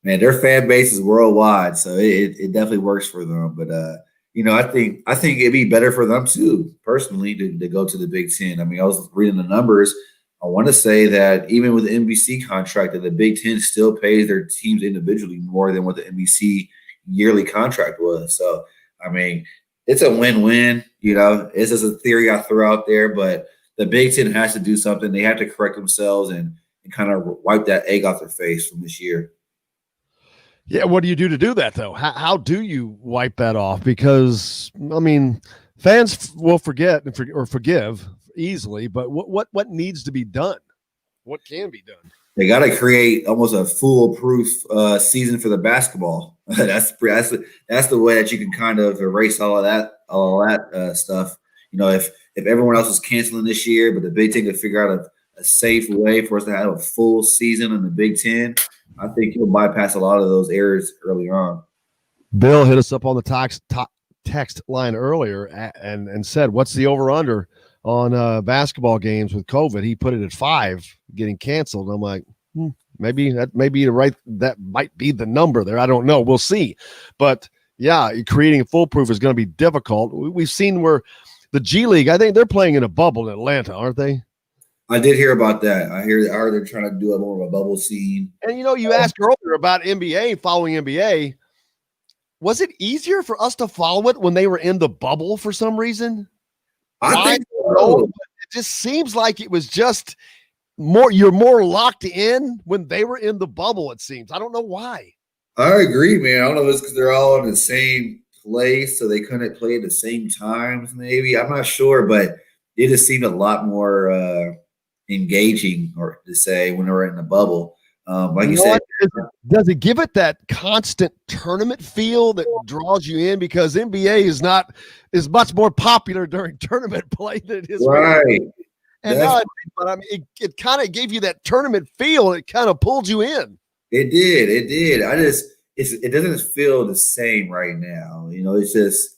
Man, their fan base is worldwide, so it definitely works for them. But I think it'd be better for them too, personally, to go to the Big Ten. I mean, I was reading the numbers. I want to say that even with the NBC contract, that the Big Ten still pays their teams individually more than what the NBC yearly contract was. So, I mean, it's a win-win. It's just a theory I throw out there, but the Big Ten has to do something. They have to correct themselves and kind of wipe that egg off their face from this year. Yeah, what do you do to do that, though? How do you wipe that off? Because, I mean, fans will forget or forgive easily, but what needs to be done? What can be done? They got to create almost a foolproof season for the basketball. That's the way that you can kind of erase all of that stuff. If everyone else is canceling this year, but the Big Ten could figure out a safe way for us to have a full season in the Big Ten, I think you'll bypass a lot of those errors early on. Bill hit us up on the text line earlier and said, what's the over-under on basketball games with COVID? He put it at 5 getting canceled. I'm like, maybe that might be the number there. I don't know. We'll see. But yeah, creating a foolproof is going to be difficult. We've seen where the G League, I think they're playing in a bubble in Atlanta, aren't they? I did hear about that. I heard they're trying to do a more of a bubble scene. And you asked earlier about NBA, following NBA. Was it easier for us to follow it when they were in the bubble for some reason? I think so. It just seems like it was just more. You're more locked in when they were in the bubble, it seems. I don't know why. I agree, man. I don't know if it's because they're all in the same place, so they couldn't play at the same times, maybe. I'm not sure, but it just seemed a lot more engaging, or to say, when they were in the bubble. Like you said, does it give it that constant tournament feel that draws you in? Because NBA is much more popular during tournament play than it is. Right. And but I mean, it kind of gave you that tournament feel. It kind of pulled you in. It did. It doesn't feel the same right now. It's just,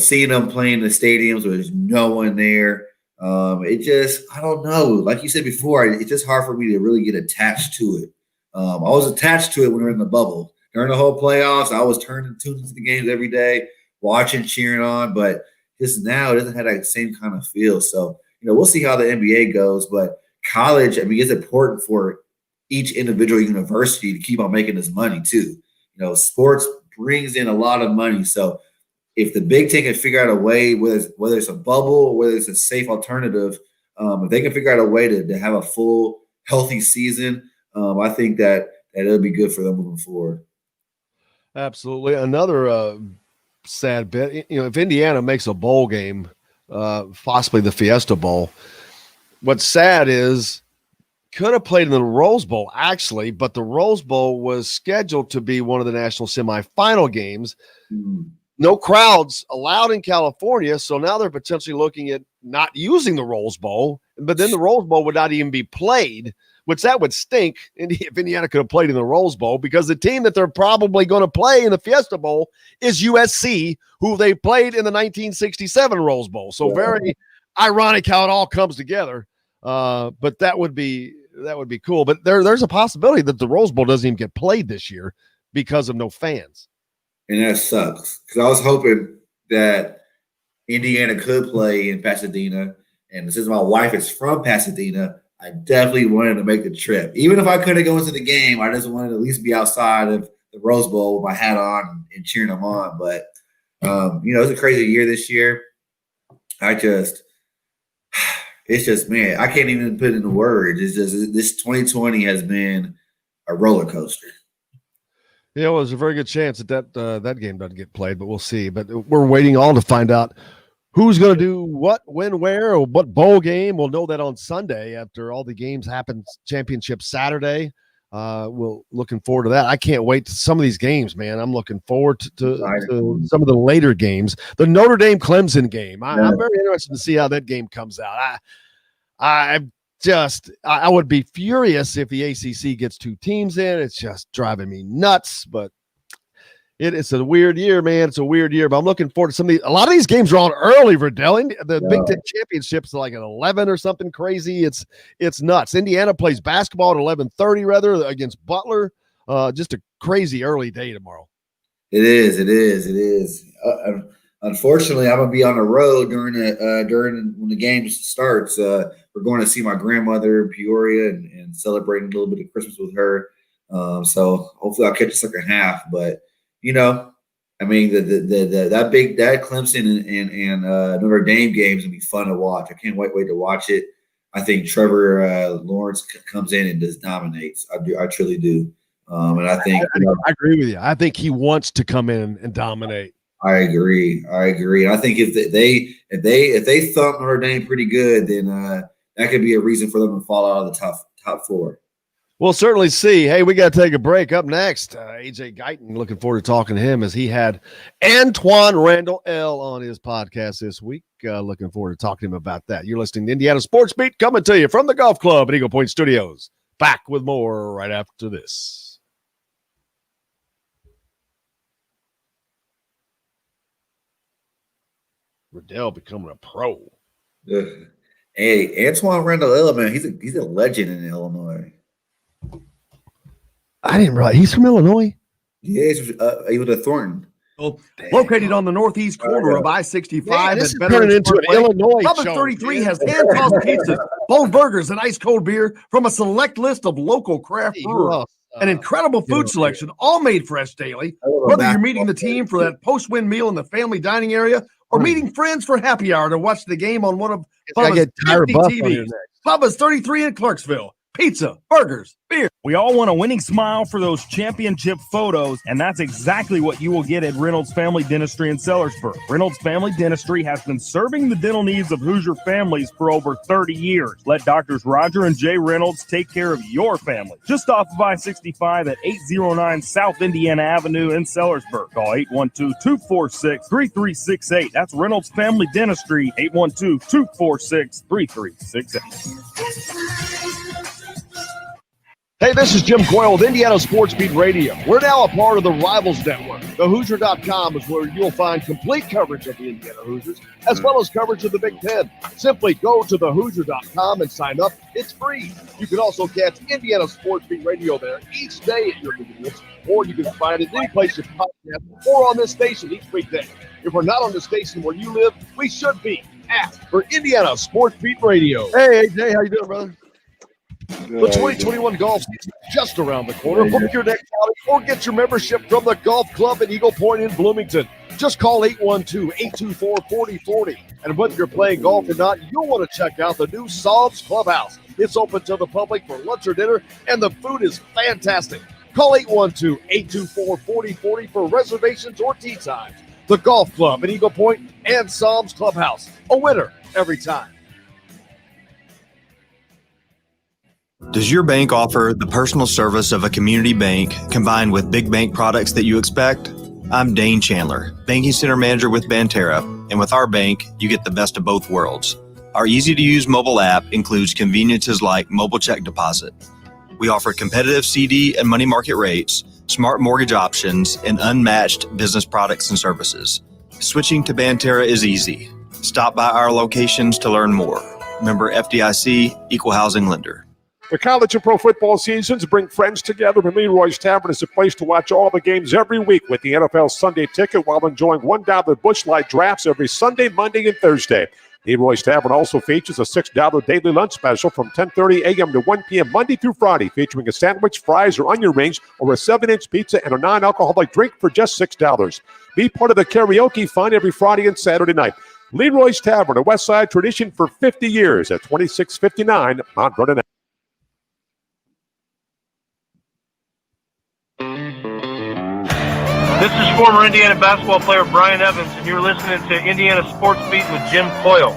seeing them playing in the stadiums where there's no one there. I don't know. Like you said before, it's just hard for me to really get attached to it. I was attached to it when we were in the bubble. During the whole playoffs, I was tuning into the games every day, watching, cheering on, but just now it doesn't have that same kind of feel. So, we'll see how the NBA goes, but college, I mean, it's important for each individual university to keep on making this money too. Sports brings in a lot of money. So if the Big Ten can figure out a way, whether it's a bubble or whether it's a safe alternative, if they can figure out a way to have a full, healthy season, I think that it'll be good for them moving forward. Absolutely. Another sad bit, if Indiana makes a bowl game, possibly the Fiesta Bowl, what's sad is could have played in the Rose Bowl, actually, but the Rose Bowl was scheduled to be one of the national semifinal games. No crowds allowed in California, so now they're potentially looking at not using the Rose Bowl, but then the Rose Bowl would not even be played, which that would stink if Indiana could have played in the Rose Bowl, because the team that they're probably going to play in the Fiesta Bowl is USC, who they played in the 1967 Rose Bowl. So very ironic how it all comes together. But that would be cool. But there's a possibility that the Rose Bowl doesn't even get played this year because of no fans. And that sucks, because I was hoping that Indiana could play in Pasadena. And since my wife is from Pasadena, I definitely wanted to make the trip. Even if I couldn't go into the game, I just wanted to at least be outside of the Rose Bowl with my hat on and cheering them on. But, it's a crazy year this year. It's just, man, I can't even put it into words. It's just, this 2020 has been a roller coaster. Yeah, well, there's a very good chance that game doesn't get played, but we'll see. But we're waiting all to find out Who's going to do what, when, where, or what bowl game? We'll know that on Sunday after all the games happen. Championship Saturday. We're looking forward to that. I can't wait to some of these games, man. I'm looking forward to some of the later games. The Notre Dame Clemson game. I'm very interested to see how that game comes out. I would be furious if the ACC gets 2 teams in. It's just driving me nuts, but it's a weird year, man. It's a weird year, but I'm looking forward to some of these. A lot of these games are on early, Verdell. The Big Ten Championships are like at 11 or something crazy. It's nuts. Indiana plays basketball at 11:30 rather against Butler. Just a crazy early day tomorrow. It is. Unfortunately, I'm gonna be on the road during when the game starts. We're going to see my grandmother in Peoria and celebrating a little bit of Christmas with her. So hopefully I'll catch the second half, but. I mean, that Clemson and Notre Dame games will be fun to watch. I can't wait to watch it. I think Trevor Lawrence comes in and just dominates. I truly do. And I think I agree with you. I think he wants to come in and dominate. I agree. And I think if they thump Notre Dame pretty good, then that could be a reason for them to fall out of the top 4. We'll certainly see. Hey, we got to take a break. Up next, AJ Guyton, looking forward to talking to him as he had Antoine Randall L. on his podcast this week. Looking forward to talking to him about that. You're listening to Indiana Sports Beat coming to you from the Golf Club at Eagle Point Studios. Back with more right after this. Riddell becoming a pro. Hey, Antoine Randall L., man, he's a legend in Illinois. I didn't realize he's from Illinois. Yeah, he was at Thornton. Located on the northeast corner of I-65. This is turning into an Illinois Bubba's show. 33 has hand-tossed pizzas, bold burgers, and ice-cold beer from a select list of local craft brewers. An incredible food selection, all made fresh daily. Whether you're meeting the team for that post-win meal in the family dining area or meeting friends for happy hour to watch the game on one of Bubba's 50 TVs. Bubba's 33 in Clarksville. Pizza, burgers, beer. We all want a winning smile for those championship photos, and that's exactly what you will get at Reynolds Family Dentistry in Sellersburg. Reynolds Family Dentistry has been serving the dental needs of Hoosier families for over 30 years. Let Doctors Roger and Jay Reynolds take care of your family. Just off of I-65 at 809 South Indiana Avenue in Sellersburg. Call 812-246-3368. That's Reynolds Family Dentistry, 812-246-3368. Hey, this is Jim Coyle with Indiana Sports Beat Radio. We're now a part of the Rivals Network. TheHoosier.com is where you'll find complete coverage of the Indiana Hoosiers, as well as coverage of the Big Ten. Simply go to TheHoosier.com and sign up. It's free. You can also catch Indiana Sports Beat Radio there each day at your convenience, or you can find it any place you podcast or on this station each weekday. If we're not on the station where you live, we should be. Ask for Indiana Sports Beat Radio. Hey, AJ, how you doing, brother? The 2021 golf season is just around the corner. Book your next outing or get your membership from the Golf Club at Eagle Point in Bloomington. Just call 812-824-4040. And whether you're playing golf or not, you'll want to check out the new Psalms Clubhouse. It's open to the public for lunch or dinner, and the food is fantastic. Call 812-824-4040 for reservations or tee times. The Golf Club at Eagle Point and Psalms Clubhouse. A winner every time. Does your bank offer the personal service of a community bank combined with big bank products that you expect? I'm Dane Chandler, Banking Center Manager with Banterra, and with our bank, you get the best of both worlds. Our easy-to-use mobile app includes conveniences like mobile check deposit. We offer competitive CD and money market rates, smart mortgage options, and unmatched business products and services. Switching to Banterra is easy. Stop by our locations to learn more. Member FDIC, Equal Housing Lender. The college and pro football seasons bring friends together, and Leroy's Tavern is a place to watch all the games every week with the NFL Sunday Ticket while enjoying $1 Busch Light drafts every Sunday, Monday, and Thursday. Leroy's Tavern also features a $6 daily lunch special from 10:30 a.m. to 1 p.m. Monday through Friday, featuring a sandwich, fries, or onion rings, or a 7-inch pizza and a non-alcoholic drink for just $6. Be part of the karaoke fun every Friday and Saturday night. Leroy's Tavern, a West Side tradition for 50 years at 2659 Mount Vernon. This is former Indiana basketball player Brian Evans, and you're listening to Indiana Sports Beat with Jim Coyle.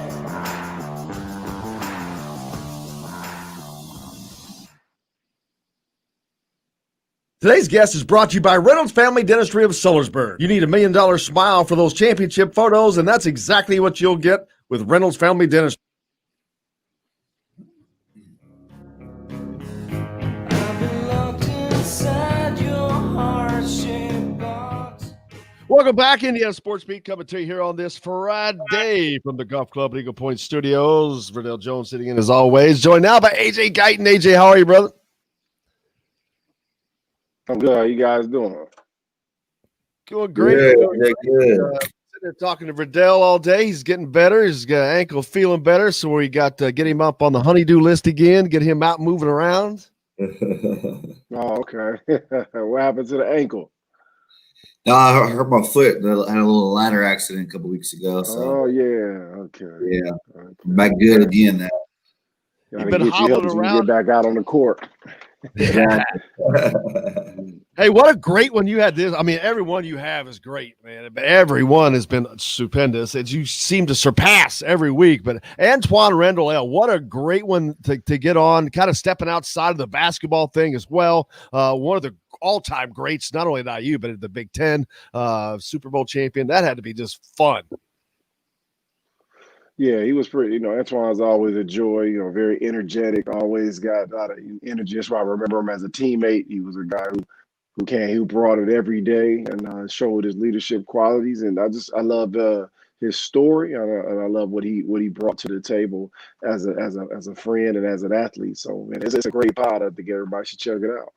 Today's guest is brought to you by Reynolds Family Dentistry of Sellersburg. You need $1 million smile for those championship photos, and that's exactly what you'll get with Reynolds Family Dentistry. Welcome back, Indiana Sports Beat, coming to you here on this Friday from the Golf Club Eagle Point Studios. Verdell Jones sitting in as always, joined now by AJ Guyton. AJ, how are you, brother? I'm good. How you guys doing? Doing great. Good. Sitting there talking to Verdell all day. He's getting better. His ankle feeling better, so we got to get him up on the honeydew list again, get him out moving around. Oh, okay. What happened to the ankle? No, I hurt my foot. I had a little ladder accident a couple weeks ago. So. Oh, yeah. Okay. Yeah. Okay. Back good again now. Gotta You've been get you hobbling help you around. get back out on the court. Hey, what a great one you had this. I mean, every one you have is great, man. Every one has been stupendous. You seem to surpass every week. But Antwaan Randle El, what a great one to get on, kind of stepping outside of the basketball thing as well. One of the all-time greats, not only at IU, but at the Big Ten, Super Bowl champion. That had to be just fun. Yeah, he was pretty, Antoine's always a joy, very energetic, always got a lot of energy. That's why I remember him as a teammate. He was a guy who brought it every day and showed his leadership qualities. And I love his story, and I love what he brought to the table as a friend and as an athlete. So, man, it's a great pod. I think everybody should check it out.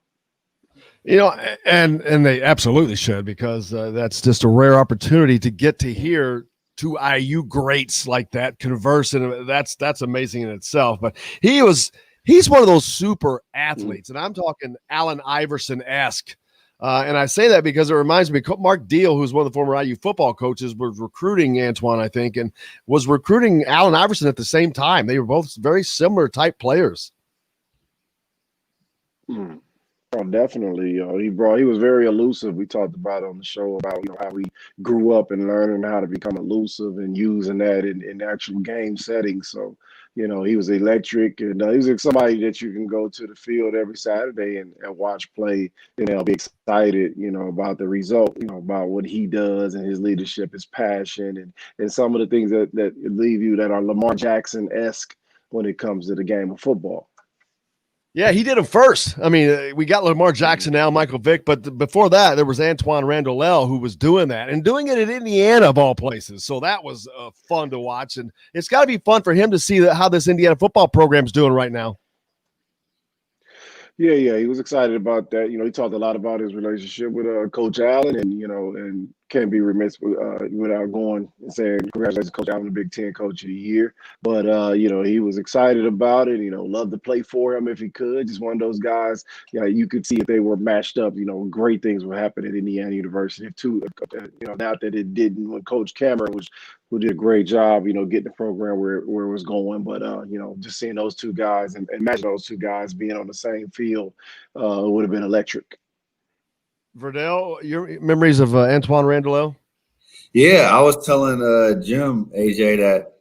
And they absolutely should, because that's just a rare opportunity to get to hear two IU greats like that converse, and that's amazing in itself. But he's one of those super athletes, and I'm talking Allen Iverson-esque. And I say that because it reminds me, Mark Deal, who's one of the former IU football coaches, was recruiting Antwaan, I think, and was recruiting Allen Iverson at the same time. They were both very similar type players. Oh, definitely. He was very elusive. We talked about it on the show about how he grew up and learning how to become elusive and using that in actual game settings. So, he was electric, and he was somebody that you can go to the field every Saturday and watch play, and be excited, about the result, about what he does and his leadership, his passion, and some of the things that leave you that are Lamar Jackson-esque when it comes to the game of football. Yeah, he did it first. I mean, we got Lamar Jackson now, Michael Vick, but before that, there was Antwaan Randle El who was doing that and doing it in Indiana of all places. So that was fun to watch, and it's got to be fun for him to see how this Indiana football program is doing right now. Yeah, he was excited about that. He talked a lot about his relationship with Coach Allen, and and can't be remiss without going and saying congratulations, Coach Allen, the Big Ten Coach of the Year. But he was excited about it. Loved to play for him if he could. Just one of those guys. You could see if they were matched up. Great things would happen at Indiana University too. Not that it didn't when Coach Cameron who did a great job, getting the program where it was going. But, just seeing those two guys and imagine those two guys being on the same field would have been electric. Verdell, your memories of Antwaan Randle El? Yeah, I was telling Jim, AJ, that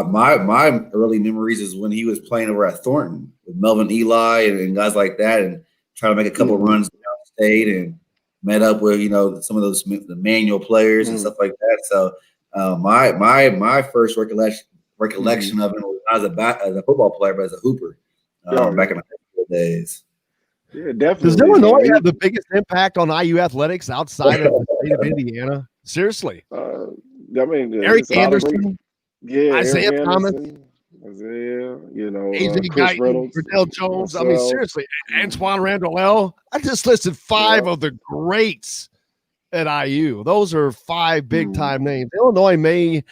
my early memories is when he was playing over at Thornton with Melvin Eli and guys like that, and trying to make a couple runs downstate and met up with, some of the manual players and stuff like that. So my first recollection of him was not as a football player, but as a hooper back in the high school days. Yeah, definitely. Does Illinois have the biggest impact on IU athletics outside of the state of Indiana? Seriously. Eric Anderson, Isaiah Thomas, AJ Chris Guyton, Reynolds, Verdell Jones. I mean, seriously, Antwaan Randle El. I just listed 5 of the greats at IU. Those are 5 big-time names. Illinois may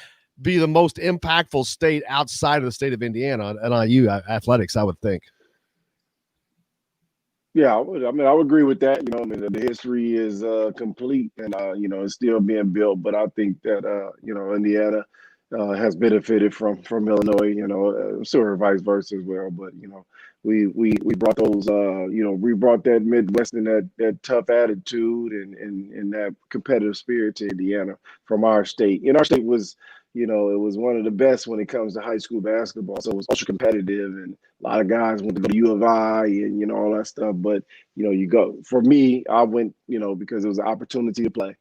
be the most impactful state outside of the state of Indiana at IU athletics, I would think. Yeah, I would agree with that. The history is complete, and it's still being built. But I think that Indiana has benefited from Illinois. I'm sure vice versa as well. But we brought those. We brought that Midwest and that tough attitude and that competitive spirit to Indiana from our state. And our state was, it was one of the best when it comes to high school basketball. So it was ultra competitive, and a lot of guys went to go to U of I and all that stuff. But you go. For me, I went because it was an opportunity to play.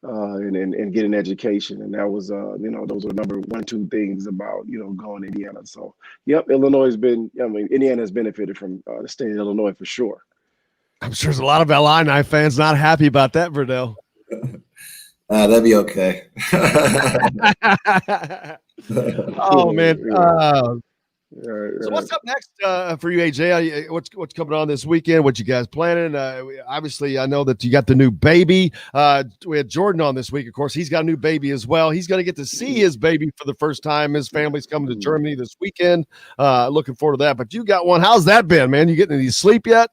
And get an education, and that was those are number 1, 2 things about going to Indiana. So Illinois has been, Indiana has benefited from the state of Illinois for sure. I'm sure there's a lot of Illini fans not happy about that, Verdell. That'd be okay. Oh man. So what's up next for you, AJ? What's coming on this weekend? What you guys planning? Obviously, I know that you got the new baby. We had Jordan on this week. Of course, he's got a new baby as well. He's going to get to see his baby for the first time. His family's coming to Germany this weekend. Looking forward to that. But you got one. How's that been, man? You getting any sleep yet?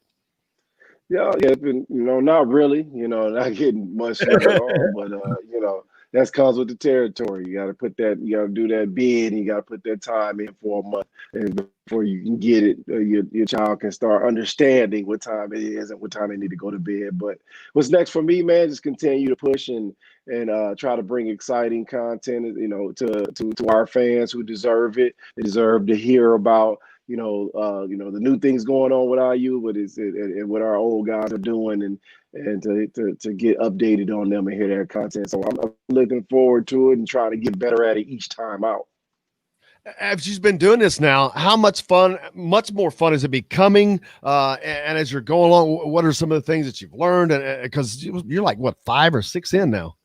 Yeah, it's been, not really, not getting much sleep at all, but, that comes with the territory. You got to put that, you got to do that bid, and you got to put that time in for a month, and before you can get it, your child can start understanding what time it is and what time they need to go to bed. But what's next for me, man? Just continue to push and try to bring exciting content, to our fans who deserve it. They deserve to hear about the new things going on with IU, and what our old guys are doing, and to get updated on them and hear that content. So I'm looking forward to it and trying to get better at it each time out. As you've been doing this now, how much more fun is it becoming? And as you're going along, what are some of the things that you've learned? And because you're like, what, 5 or 6 in now?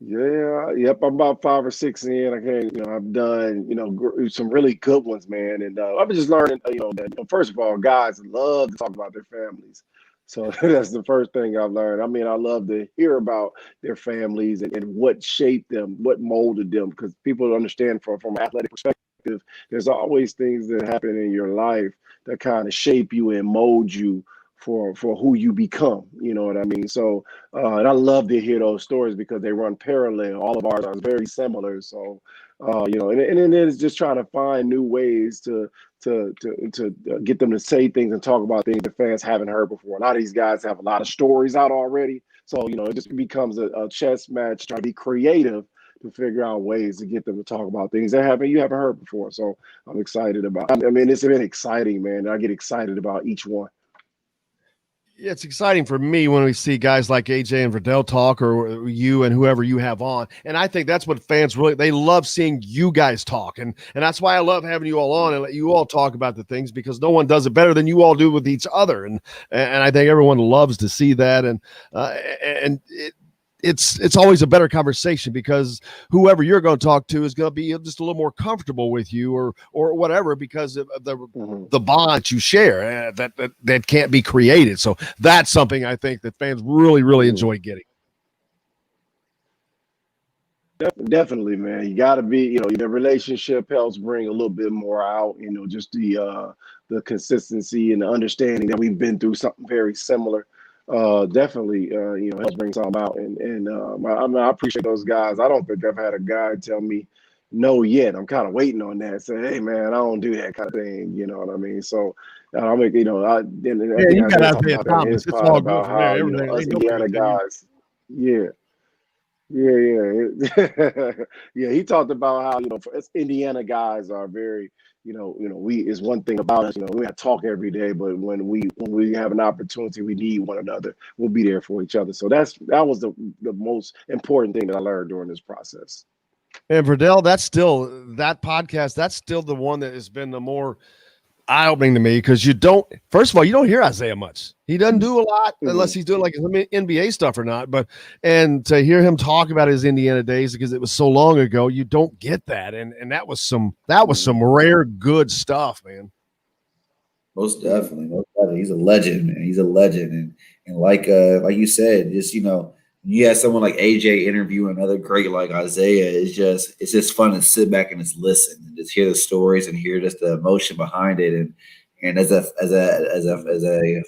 Yeah, yep. I'm about 5 or 6 in. I can't, I've done, some really good ones, man. And I've been just learning, that first of all, guys love to talk about their families. So that's the first thing I've learned. I mean, I love to hear about their families and what shaped them, what molded them, because people understand from an athletic perspective, there's always things that happen in your life that kind of shape you and mold you for who you become, you know what I mean? So, and I love to hear those stories because they run parallel. All of ours are very similar. So, and then it's just trying to find new ways to get them to say things and talk about things that fans haven't heard before. A lot of these guys have a lot of stories out already. So, it just becomes a chess match, trying to be creative to figure out ways to get them to talk about things that you haven't heard before. So I'm excited about it. I mean, it's been exciting, man. I get excited about each one. Yeah, it's exciting for me when we see guys like AJ and Verdell talk, or you and whoever you have on. And I think that's what fans they love seeing you guys talk. And that's why I love having you all on and let you all talk about the things, because no one does it better than you all do with each other. And I think everyone loves to see that. And it's always a better conversation, because whoever you're going to talk to is going to be just a little more comfortable with you or whatever, because of the bond that you share that can't be created. So that's something I think that fans really, really enjoy getting. Definitely, man. You got to be, the relationship helps bring a little bit more out, just the consistency and the understanding that we've been through something very similar. Definitely, helps bring something out. And I appreciate those guys. I don't think I've had a guy tell me no yet. I'm kind of waiting on that. Say, hey, man, I don't do that kind of thing. You know what I mean? So I make, you got Isaiah Thomas. It's all good from there. Us Indiana guys. Yeah. Yeah. He talked about how, for us Indiana guys are very, we is one thing about us, we have to talk every day, but when we have an opportunity, we need one another. We'll be there for each other. So that was the most important thing that I learned during this process. And Verdell, that podcast, that's still the one that has been the more eye-opening to me, because first of all, you don't hear Isaiah much. He doesn't do a lot unless he's doing like some NBA stuff or not. And to hear him talk about his Indiana days, because it was so long ago, you don't get that. And that was some rare good stuff, man. Most definitely. He's a legend, man. He's a legend. And like you said, just you have someone like AJ interviewing another great like Isaiah, it's just fun to sit back and just listen and just hear the stories and hear just the emotion behind it. And as a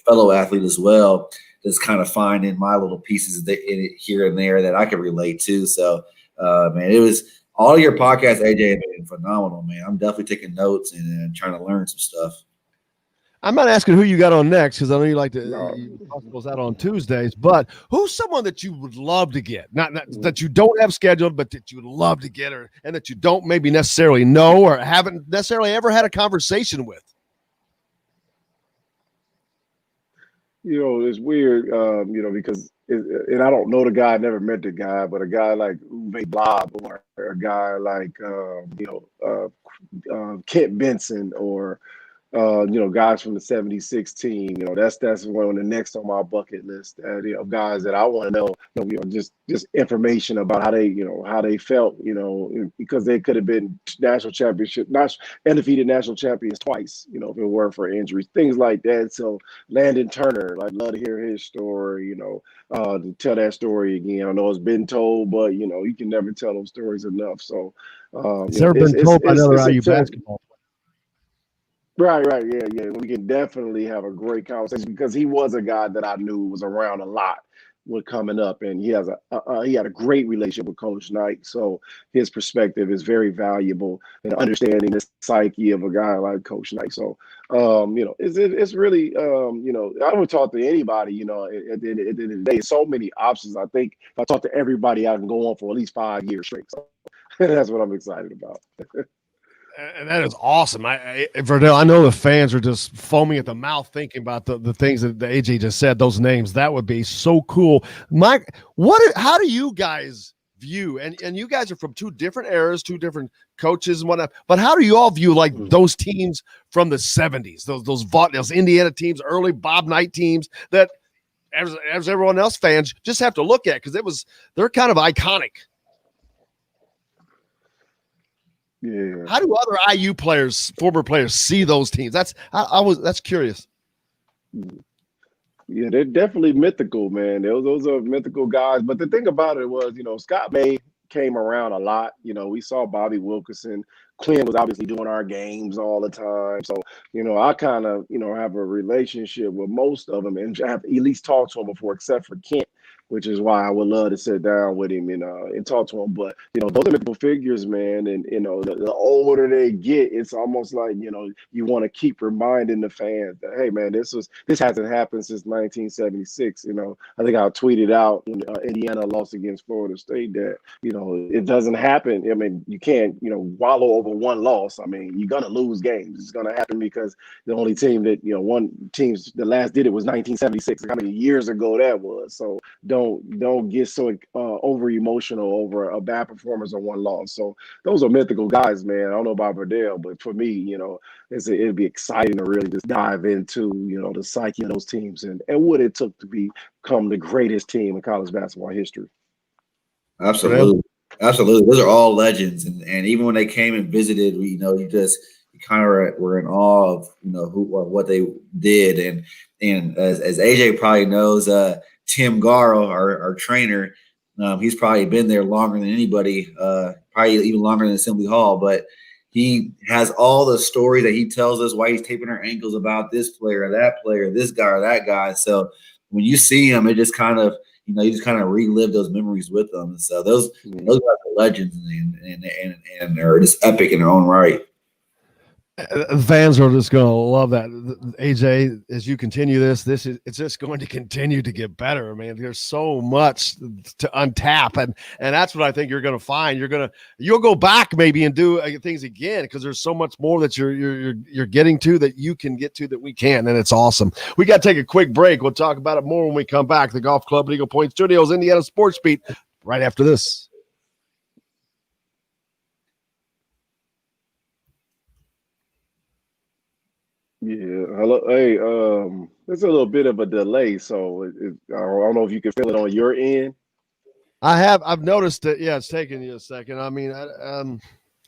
fellow athlete as well, just kind of finding my little pieces in it here and there that I can relate to. So Man, it was all your podcasts, AJ, have been phenomenal, man. I'm definitely taking notes and trying to learn some stuff. I'm not asking who you got on next because I know you like to talk those out on Tuesdays, but who's someone that you would love to get? Not that you don't have scheduled, but that you would love to get, and that you don't maybe necessarily know or haven't necessarily ever had a conversation with? It's weird, because and I don't know the guy, I never met the guy, but a guy like Uwe Blob or a guy like Kent Benson or guys from the 76 team, that's one of the next on my bucket list. Guys that I want to know, just information about how they felt, because they could have been undefeated national champions twice, if it weren't for injuries, things like that. So Landon Turner, I'd love to hear his story, to tell that story again. I know it's been told, but you can never tell those stories enough. So it's never been told by another IU basketball. Right, yeah. We can definitely have a great conversation because he was a guy that I knew was around a lot when coming up, and he had a great relationship with Coach Knight, so his perspective is very valuable in understanding the psyche of a guy like Coach Knight. So, it's really, I would talk to anybody. At the end of the day, so many options. I think if I talk to everybody, I can go on for at least 5 years straight. So that's what I'm excited about. And that is awesome. Verdell, I know the fans are just foaming at the mouth thinking about the things that the AJ just said, those names. That would be so cool. Mike, how do you guys view, and you guys are from two different eras, two different coaches and whatnot, but how do you all view like those teams from the 70s, those Indiana teams, early Bob Knight teams that as everyone else fans just have to look at because they're kind of iconic. Yeah. How do other IU players, former players, see those teams? That's curious. Yeah, they're definitely mythical, man. Those are mythical guys. But the thing about it was, Scott May came around a lot. We saw Bobby Wilkerson. Clint was obviously doing our games all the time. So, I kind of, have a relationship with most of them and have at least talked to them before, except for Kent, which is why I would love to sit down with him and talk to him. But, those are mythical figures, man. And, the older they get, it's almost like, you want to keep reminding the fans that, hey, man, this hasn't happened since 1976. I think I tweeted out when Indiana lost against Florida State that, it doesn't happen. I mean, you can't, wallow over one loss. I mean, you're going to lose games. It's going to happen because the only team that, the last did it was 1976. How many years ago that was? So don't get so over emotional over a bad performance or one loss. So those are mythical guys, man. I don't know about Verdell, but for me, it'd be exciting to really just dive into, the psyche of those teams and what it took to become the greatest team in college basketball history. Absolutely. Those are all legends. And even when they came and visited, you kind of were in awe of, what they did. And as AJ probably knows, Tim Garrow, our trainer, he's probably been there longer than anybody, probably even longer than Assembly Hall. But he has all the stories that he tells us why he's taping our ankles about this player, that player, this guy or that guy. So when you see him, it just kind of, you just kind of relive those memories with them. So those guys are legends and they're just epic in their own right. Fans are just going to love that. AJ, as you continue it's just going to continue to get better. I mean, there's so much to untap, and that's what I think you're going to find. You'll go back maybe and do things again because there's so much more that you're getting to that you can get to that we can, and it's awesome. We got to take a quick break. We'll talk about it more when we come back. The Golf Club at Eagle Point Studios, Indiana Sports Beat, right after this. Yeah. Hello. Hey, there's a little bit of a delay, so I don't know if you can feel it on your end. I've noticed that. Yeah, it's taking you a second. I mean,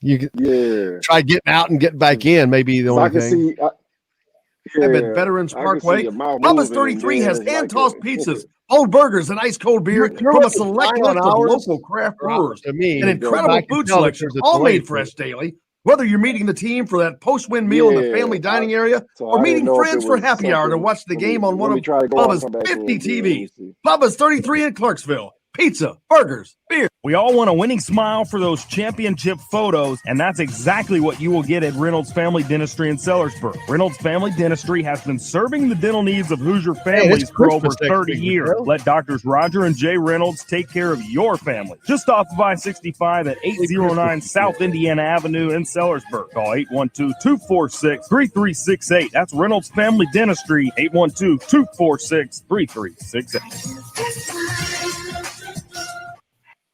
you can try getting out and getting back in. Maybe the only thing. At Veterans Parkway, Bubba's 33 has hand-tossed pizzas, old burgers, and ice-cold beer from a select list of local craft brewers. An incredible food selection, all made fresh daily. Whether you're meeting the team for that post-win meal in the family dining area or meeting friends for happy hour to watch the game on one of Bubba's 50 TVs. Bubba's 33 in Clarksville. Pizza, burgers, beer. We all want a winning smile for those championship photos, and that's exactly what you will get at Reynolds Family Dentistry in Sellersburg. Reynolds Family Dentistry has been serving the dental needs of Hoosier families for over 30 years. Let Doctors Roger and Jay Reynolds take care of your family. Just off of I-65 at 809 South Indiana Avenue in Sellersburg. Call 812-246-3368. That's Reynolds Family Dentistry, 812-246-3368.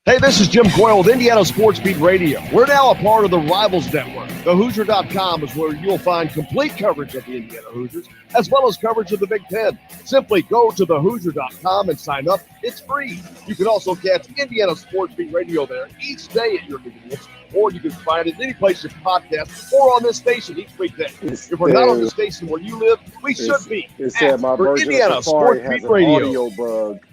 Hey, this is Jim Coyle with Indiana Sports Beat Radio. We're now a part of the Rivals Network. TheHoosier.com is where you'll find complete coverage of the Indiana Hoosiers, as well as coverage of the Big Ten. Simply go to TheHoosier.com and sign up. It's free. You can also catch Indiana Sports Beat Radio there each day at your convenience, or you can find it any place you podcast or on this station each weekday. If we're not on the station where you live, we should be. It said my version Indiana of Safari Sports has Beat an Radio. audio bug.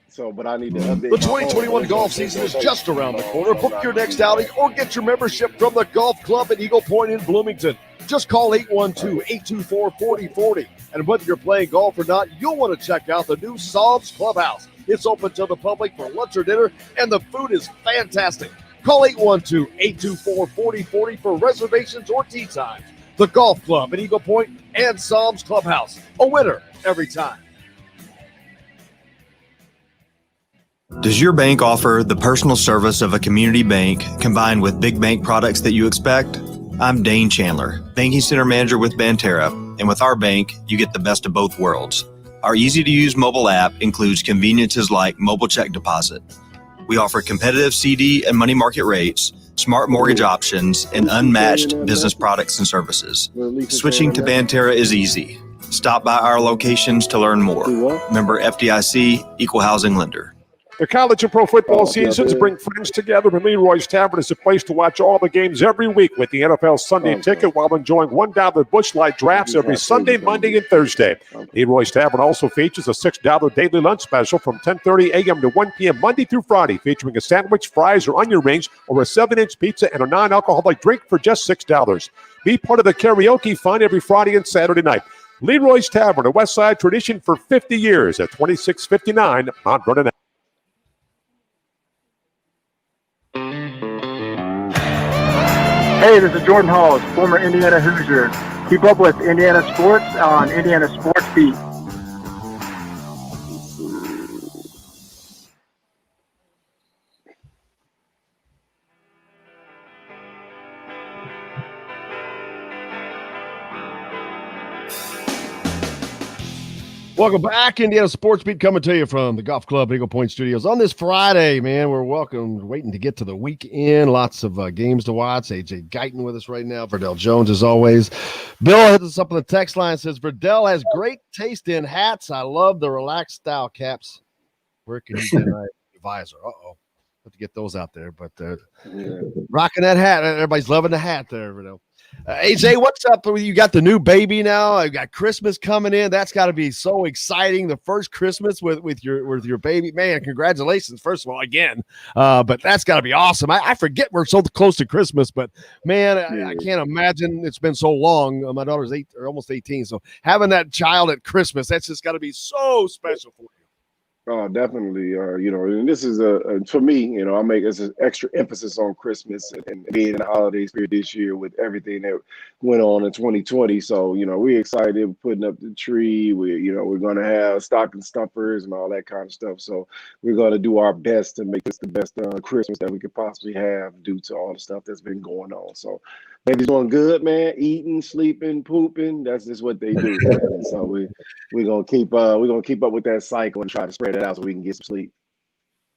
So, but I need to update. The 2021 golf season is just around the corner. Book your next outing or get your membership from the Golf Club at Eagle Point in Bloomington. Just call 812-824-4040. And whether you're playing golf or not, you'll want to check out the new Psalms Clubhouse. It's open to the public for lunch or dinner, and the food is fantastic. Call 812-824-4040 for reservations or tee times. The Golf Club at Eagle Point and Psalms Clubhouse. A winner every time. Does your bank offer the personal service of a community bank combined with big bank products that you expect? I'm Dane Chandler, Banking Center Manager with Banterra, and with our bank, you get the best of both worlds. Our easy-to-use mobile app includes conveniences like mobile check deposit. We offer competitive CD and money market rates, smart mortgage options, and unmatched business products and services. Switching to Banterra is easy. Stop by our locations to learn more. Member FDIC, Equal Housing Lender. The college and pro football seasons bring friends together, and Leroy's Tavern is a place to watch all the games every week with the NFL Sunday Ticket while enjoying $1 Busch Light drafts every Sunday, Monday, and Thursday. Leroy's Tavern also features a $6 daily lunch special from 10:30 a.m. to 1 p.m. Monday through Friday, featuring a sandwich, fries, or onion rings, or a 7-inch pizza and a non-alcoholic drink for just $6. Be part of the karaoke fun every Friday and Saturday night. Leroy's Tavern, a West Side tradition for 50 years at 2659 Mount Vernon. Hey, this is Jordan Hall, former Indiana Hoosier. Keep up with Indiana sports on Indiana Sports Beat. Welcome back, Indiana Sports Beat, coming to you from the Golf Club Eagle Point Studios on this Friday. Man, we're waiting to get to the weekend. Lots of games to watch. AJ Guyton with us right now. Verdell Jones, as always. Bill hits us up on the text line. Says Verdell has great taste in hats. I love the relaxed style caps. Where can you get a visor? Have to get those out there. But rocking that hat. Everybody's loving the hat there, Verdell. AJ, what's up? You got the new baby now. I got Christmas coming in. That's got to be so exciting. The first Christmas with your baby, man. Congratulations, first of all, again. But that's got to be awesome. I forget we're so close to Christmas, but man, I can't imagine it's been so long. My daughter's almost 18, so having that child at Christmas, that's just got to be so special for you. Oh, definitely. And this is for me, I make this an extra emphasis on Christmas and being in the holiday spirit this year with everything that went on in 2020. So, we're excited putting up the tree. We're going to have stocking stuffers and all that kind of stuff. So we're going to do our best to make this the best Christmas that we could possibly have due to all the stuff that's been going on. So baby's doing good, man. Eating, sleeping, pooping. That's just what they do. Man. So we're gonna keep up with that cycle and try to spread it out so we can get some sleep.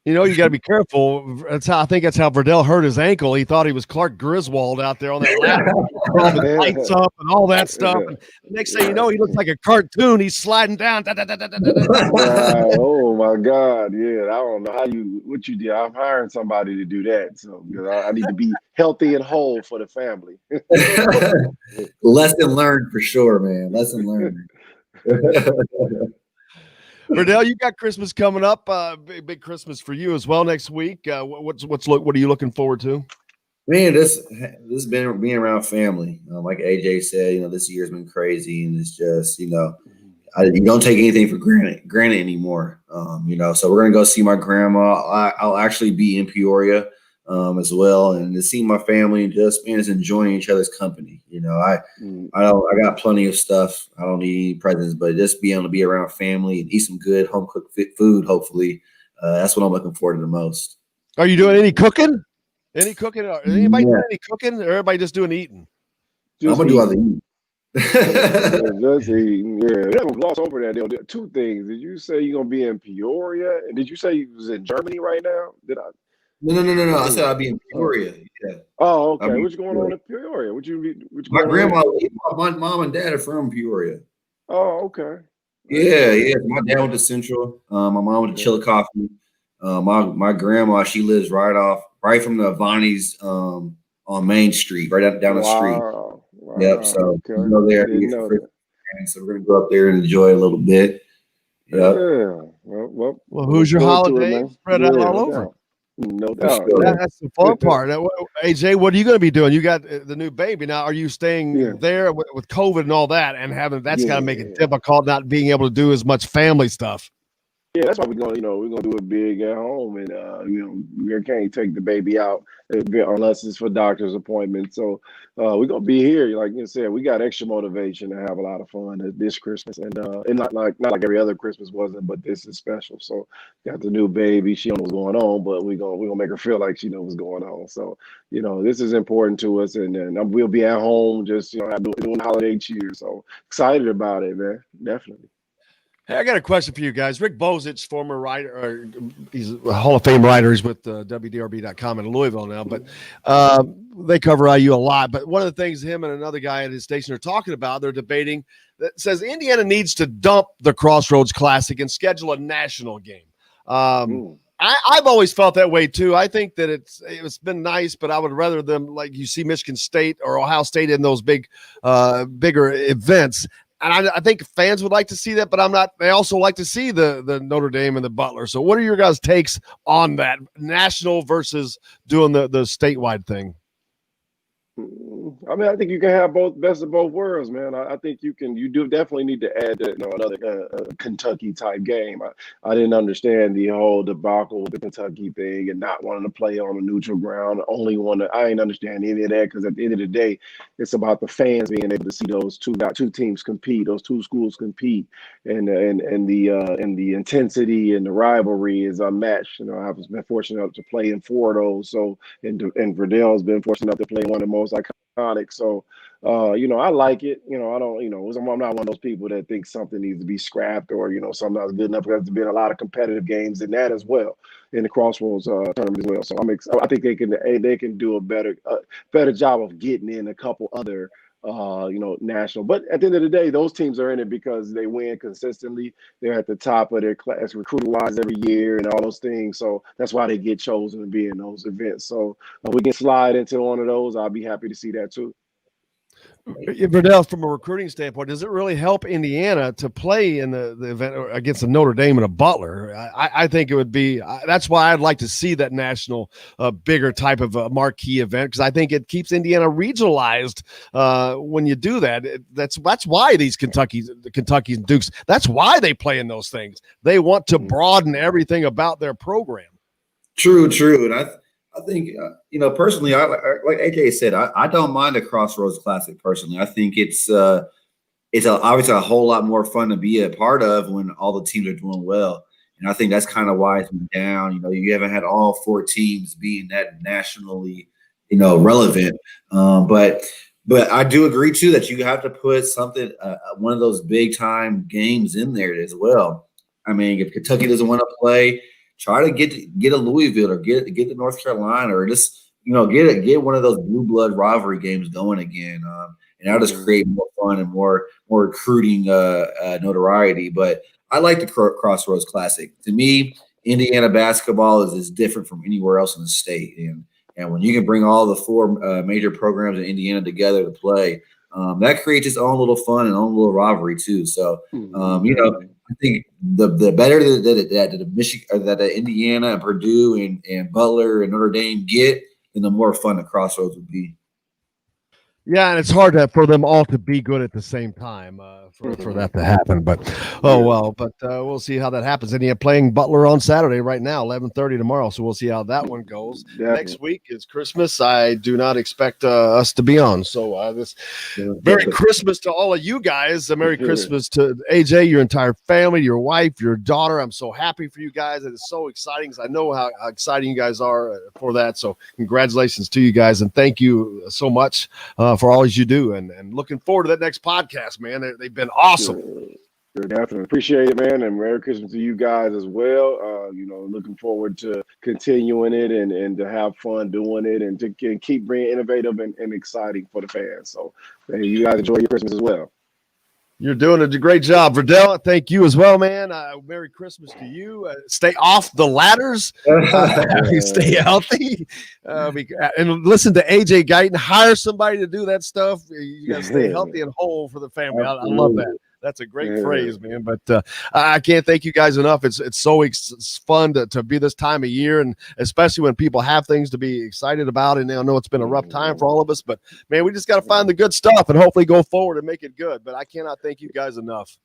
You got to be careful. I think that's how Verdell hurt his ankle. He thought he was Clark Griswold out there on that ladder, all the lights up and all that stuff. And next thing you know, he looks like a cartoon. He's sliding down. Oh my God! Yeah, I don't know what you did. I'm hiring somebody to do that. So I need to be healthy and whole for the family. Lesson learned for sure, man. Lesson learned. Verdell, you got Christmas coming up. Big Christmas for you as well next week. What are you looking forward to? Man, this has been being around family. Like AJ said, this year's been crazy, and it's just you don't take anything for granted anymore. So we're gonna go see my grandma. I'll actually be in Peoria as well, and to see my family and just enjoying each other's company. I got plenty of stuff. I don't need any presents, but just being able to be around family and eat some good home cooked food, hopefully, that's what I'm looking forward to the most. Are you doing any cooking? Any cooking? Anybody doing any cooking? Or everybody just doing eating? I'm gonna do all the eating. Just eating. Yeah, we're gonna gloss over that. There. Two things. Did you say you're gonna be in Peoria? And did you say you was in Germany right now? Did I? No. I said I'll be in Peoria. Yeah. Oh, okay. What's going on in Peoria? My grandma, my mom and dad are from Peoria. Oh, okay. Yeah. My dad went to Central. My mom went to Chillicothe. My grandma, she lives right from the Vonnie's on Main Street, right down the street. Wow. Yep. So we go there. So we're gonna go up there and enjoy a little bit. Yep. Yeah. Well, who's your holiday spread out all over? No doubt. That's the fun part. AJ, what are you going to be doing? You got the new baby now. Are you staying there with COVID and all that, and that's got to make it difficult not being able to do as much family stuff? Yeah, that's why we're gonna do it big at home, and we can't take the baby out unless it's for doctor's appointments. So we're gonna be here, like you said. We got extra motivation to have a lot of fun this Christmas, and not like every other Christmas wasn't, but this is special. So got the new baby. She don't know what's going on, but we're gonna make her feel like she knows what's going on. So this is important to us, and we'll be at home just doing holiday cheer. So excited about it, man. Definitely. Hey, I got a question for you guys. Rick Bozich, former writer, he's a Hall of Fame writer. He's with WDRB.com in Louisville now, but they cover IU a lot. But one of the things him and another guy at his station are talking about, they're debating, that says Indiana needs to dump the Crossroads Classic and schedule a national game. I've always felt that way too. I think that it's been nice, but I would rather them, like you see Michigan State or Ohio State in those bigger events. And I think fans would like to see that, but I'm not. They also like to see the Notre Dame and the Butler. So what are your guys' takes on that, national versus doing the statewide thing? I mean, I think you can have best of both worlds, man. I think you do definitely need to add another Kentucky type game. I didn't understand the whole debacle with the Kentucky thing and not wanting to play on a neutral ground. I ain't understand any of that, because at the end of the day, it's about the fans being able to see those two teams compete, those two schools compete, and the intensity and the rivalry is unmatched. I've been fortunate enough to play in 4 of those. So and Verdell's been fortunate enough to play one of the most iconic. So, I like it. I'm not one of those people that thinks something needs to be scrapped or, something not good enough. There's been a lot of competitive games in that as well, in the Crossroads tournament as well. So I think they can do a better job of getting in a couple other national. But at the end of the day, those teams are in it because they win consistently. They're at the top of their class recruiting wise every year and all those things. So that's why they get chosen to be in those events. So if we can slide into one of those, I'll be happy to see that too. Verdell, from a recruiting standpoint, does it really help Indiana to play in the event against a Notre Dame and a Butler? I think it would be. That's why I'd like to see that national, bigger type of a marquee event, because I think it keeps Indiana regionalized. When you do that, that's why these Kentuckys and Dukes. That's why they play in those things. They want to broaden everything about their program. True, and I think, personally, like AJ said, I don't mind the Crossroads Classic personally. I think it's obviously a whole lot more fun to be a part of when all the teams are doing well. And I think that's kind of why it's been down. You haven't had all 4 teams being that nationally, relevant. But I do agree too that you have to put something, one of those big time games in there as well. I mean, if Kentucky doesn't want to play, try to get a Louisville or get to North Carolina, or just get one of those blue blood rivalry games going again, and that'll just create more fun and more recruiting notoriety. But I like the Crossroads Classic. To me, Indiana basketball is different from anywhere else in the state, and when you can bring all the 4 major programs in Indiana together to play, that creates its own little fun and own little rivalry too. So I think the better that Michigan, or that Indiana and Purdue and Butler and Notre Dame get, then the more fun the Crossroads would be. Yeah, and it's hard for them all to be good at the same time for that to happen. But we'll see how that happens. And you're playing Butler on Saturday right now, 11:30 tomorrow. So we'll see how that one goes. Definitely. Next week is Christmas. I do not expect us to be on. So Merry Christmas to all of you guys. Merry Christmas to AJ, your entire family, your wife, your daughter. I'm so happy for you guys. It is so exciting because I know how exciting you guys are for that. So congratulations to you guys, and thank you so much for all you do, and looking forward to that next podcast, man. They've been awesome. Sure, definitely appreciate it, man, and Merry Christmas to you guys as well. Looking forward to continuing it and to have fun doing it and to keep being innovative and exciting for the fans. So, you guys enjoy your Christmas as well. You're doing a great job, Verdell. Thank you as well, man. Merry Christmas to you. Stay off the ladders. Stay healthy. And listen to AJ Guyton. Hire somebody to do that stuff. You got to stay healthy and whole for the family. I love that. That's a great phrase, man. But I can't thank you guys enough. It's so fun to be this time of year, and especially when people have things to be excited about. And I know it's been a rough time for all of us, but man, we just got to find the good stuff and hopefully go forward and make it good. But I cannot thank you guys enough.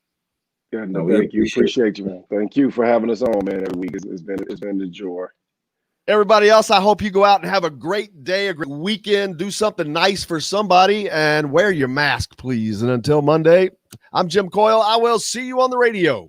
Yeah, no, thank you. Appreciate you, man. Thank you for having us on, man. Every week it's been a joy. Everybody else, I hope you go out and have a great day, a great weekend. Do something nice for somebody, and wear your mask, please. And until Monday, I'm Jim Coyle. I will see you on the radio.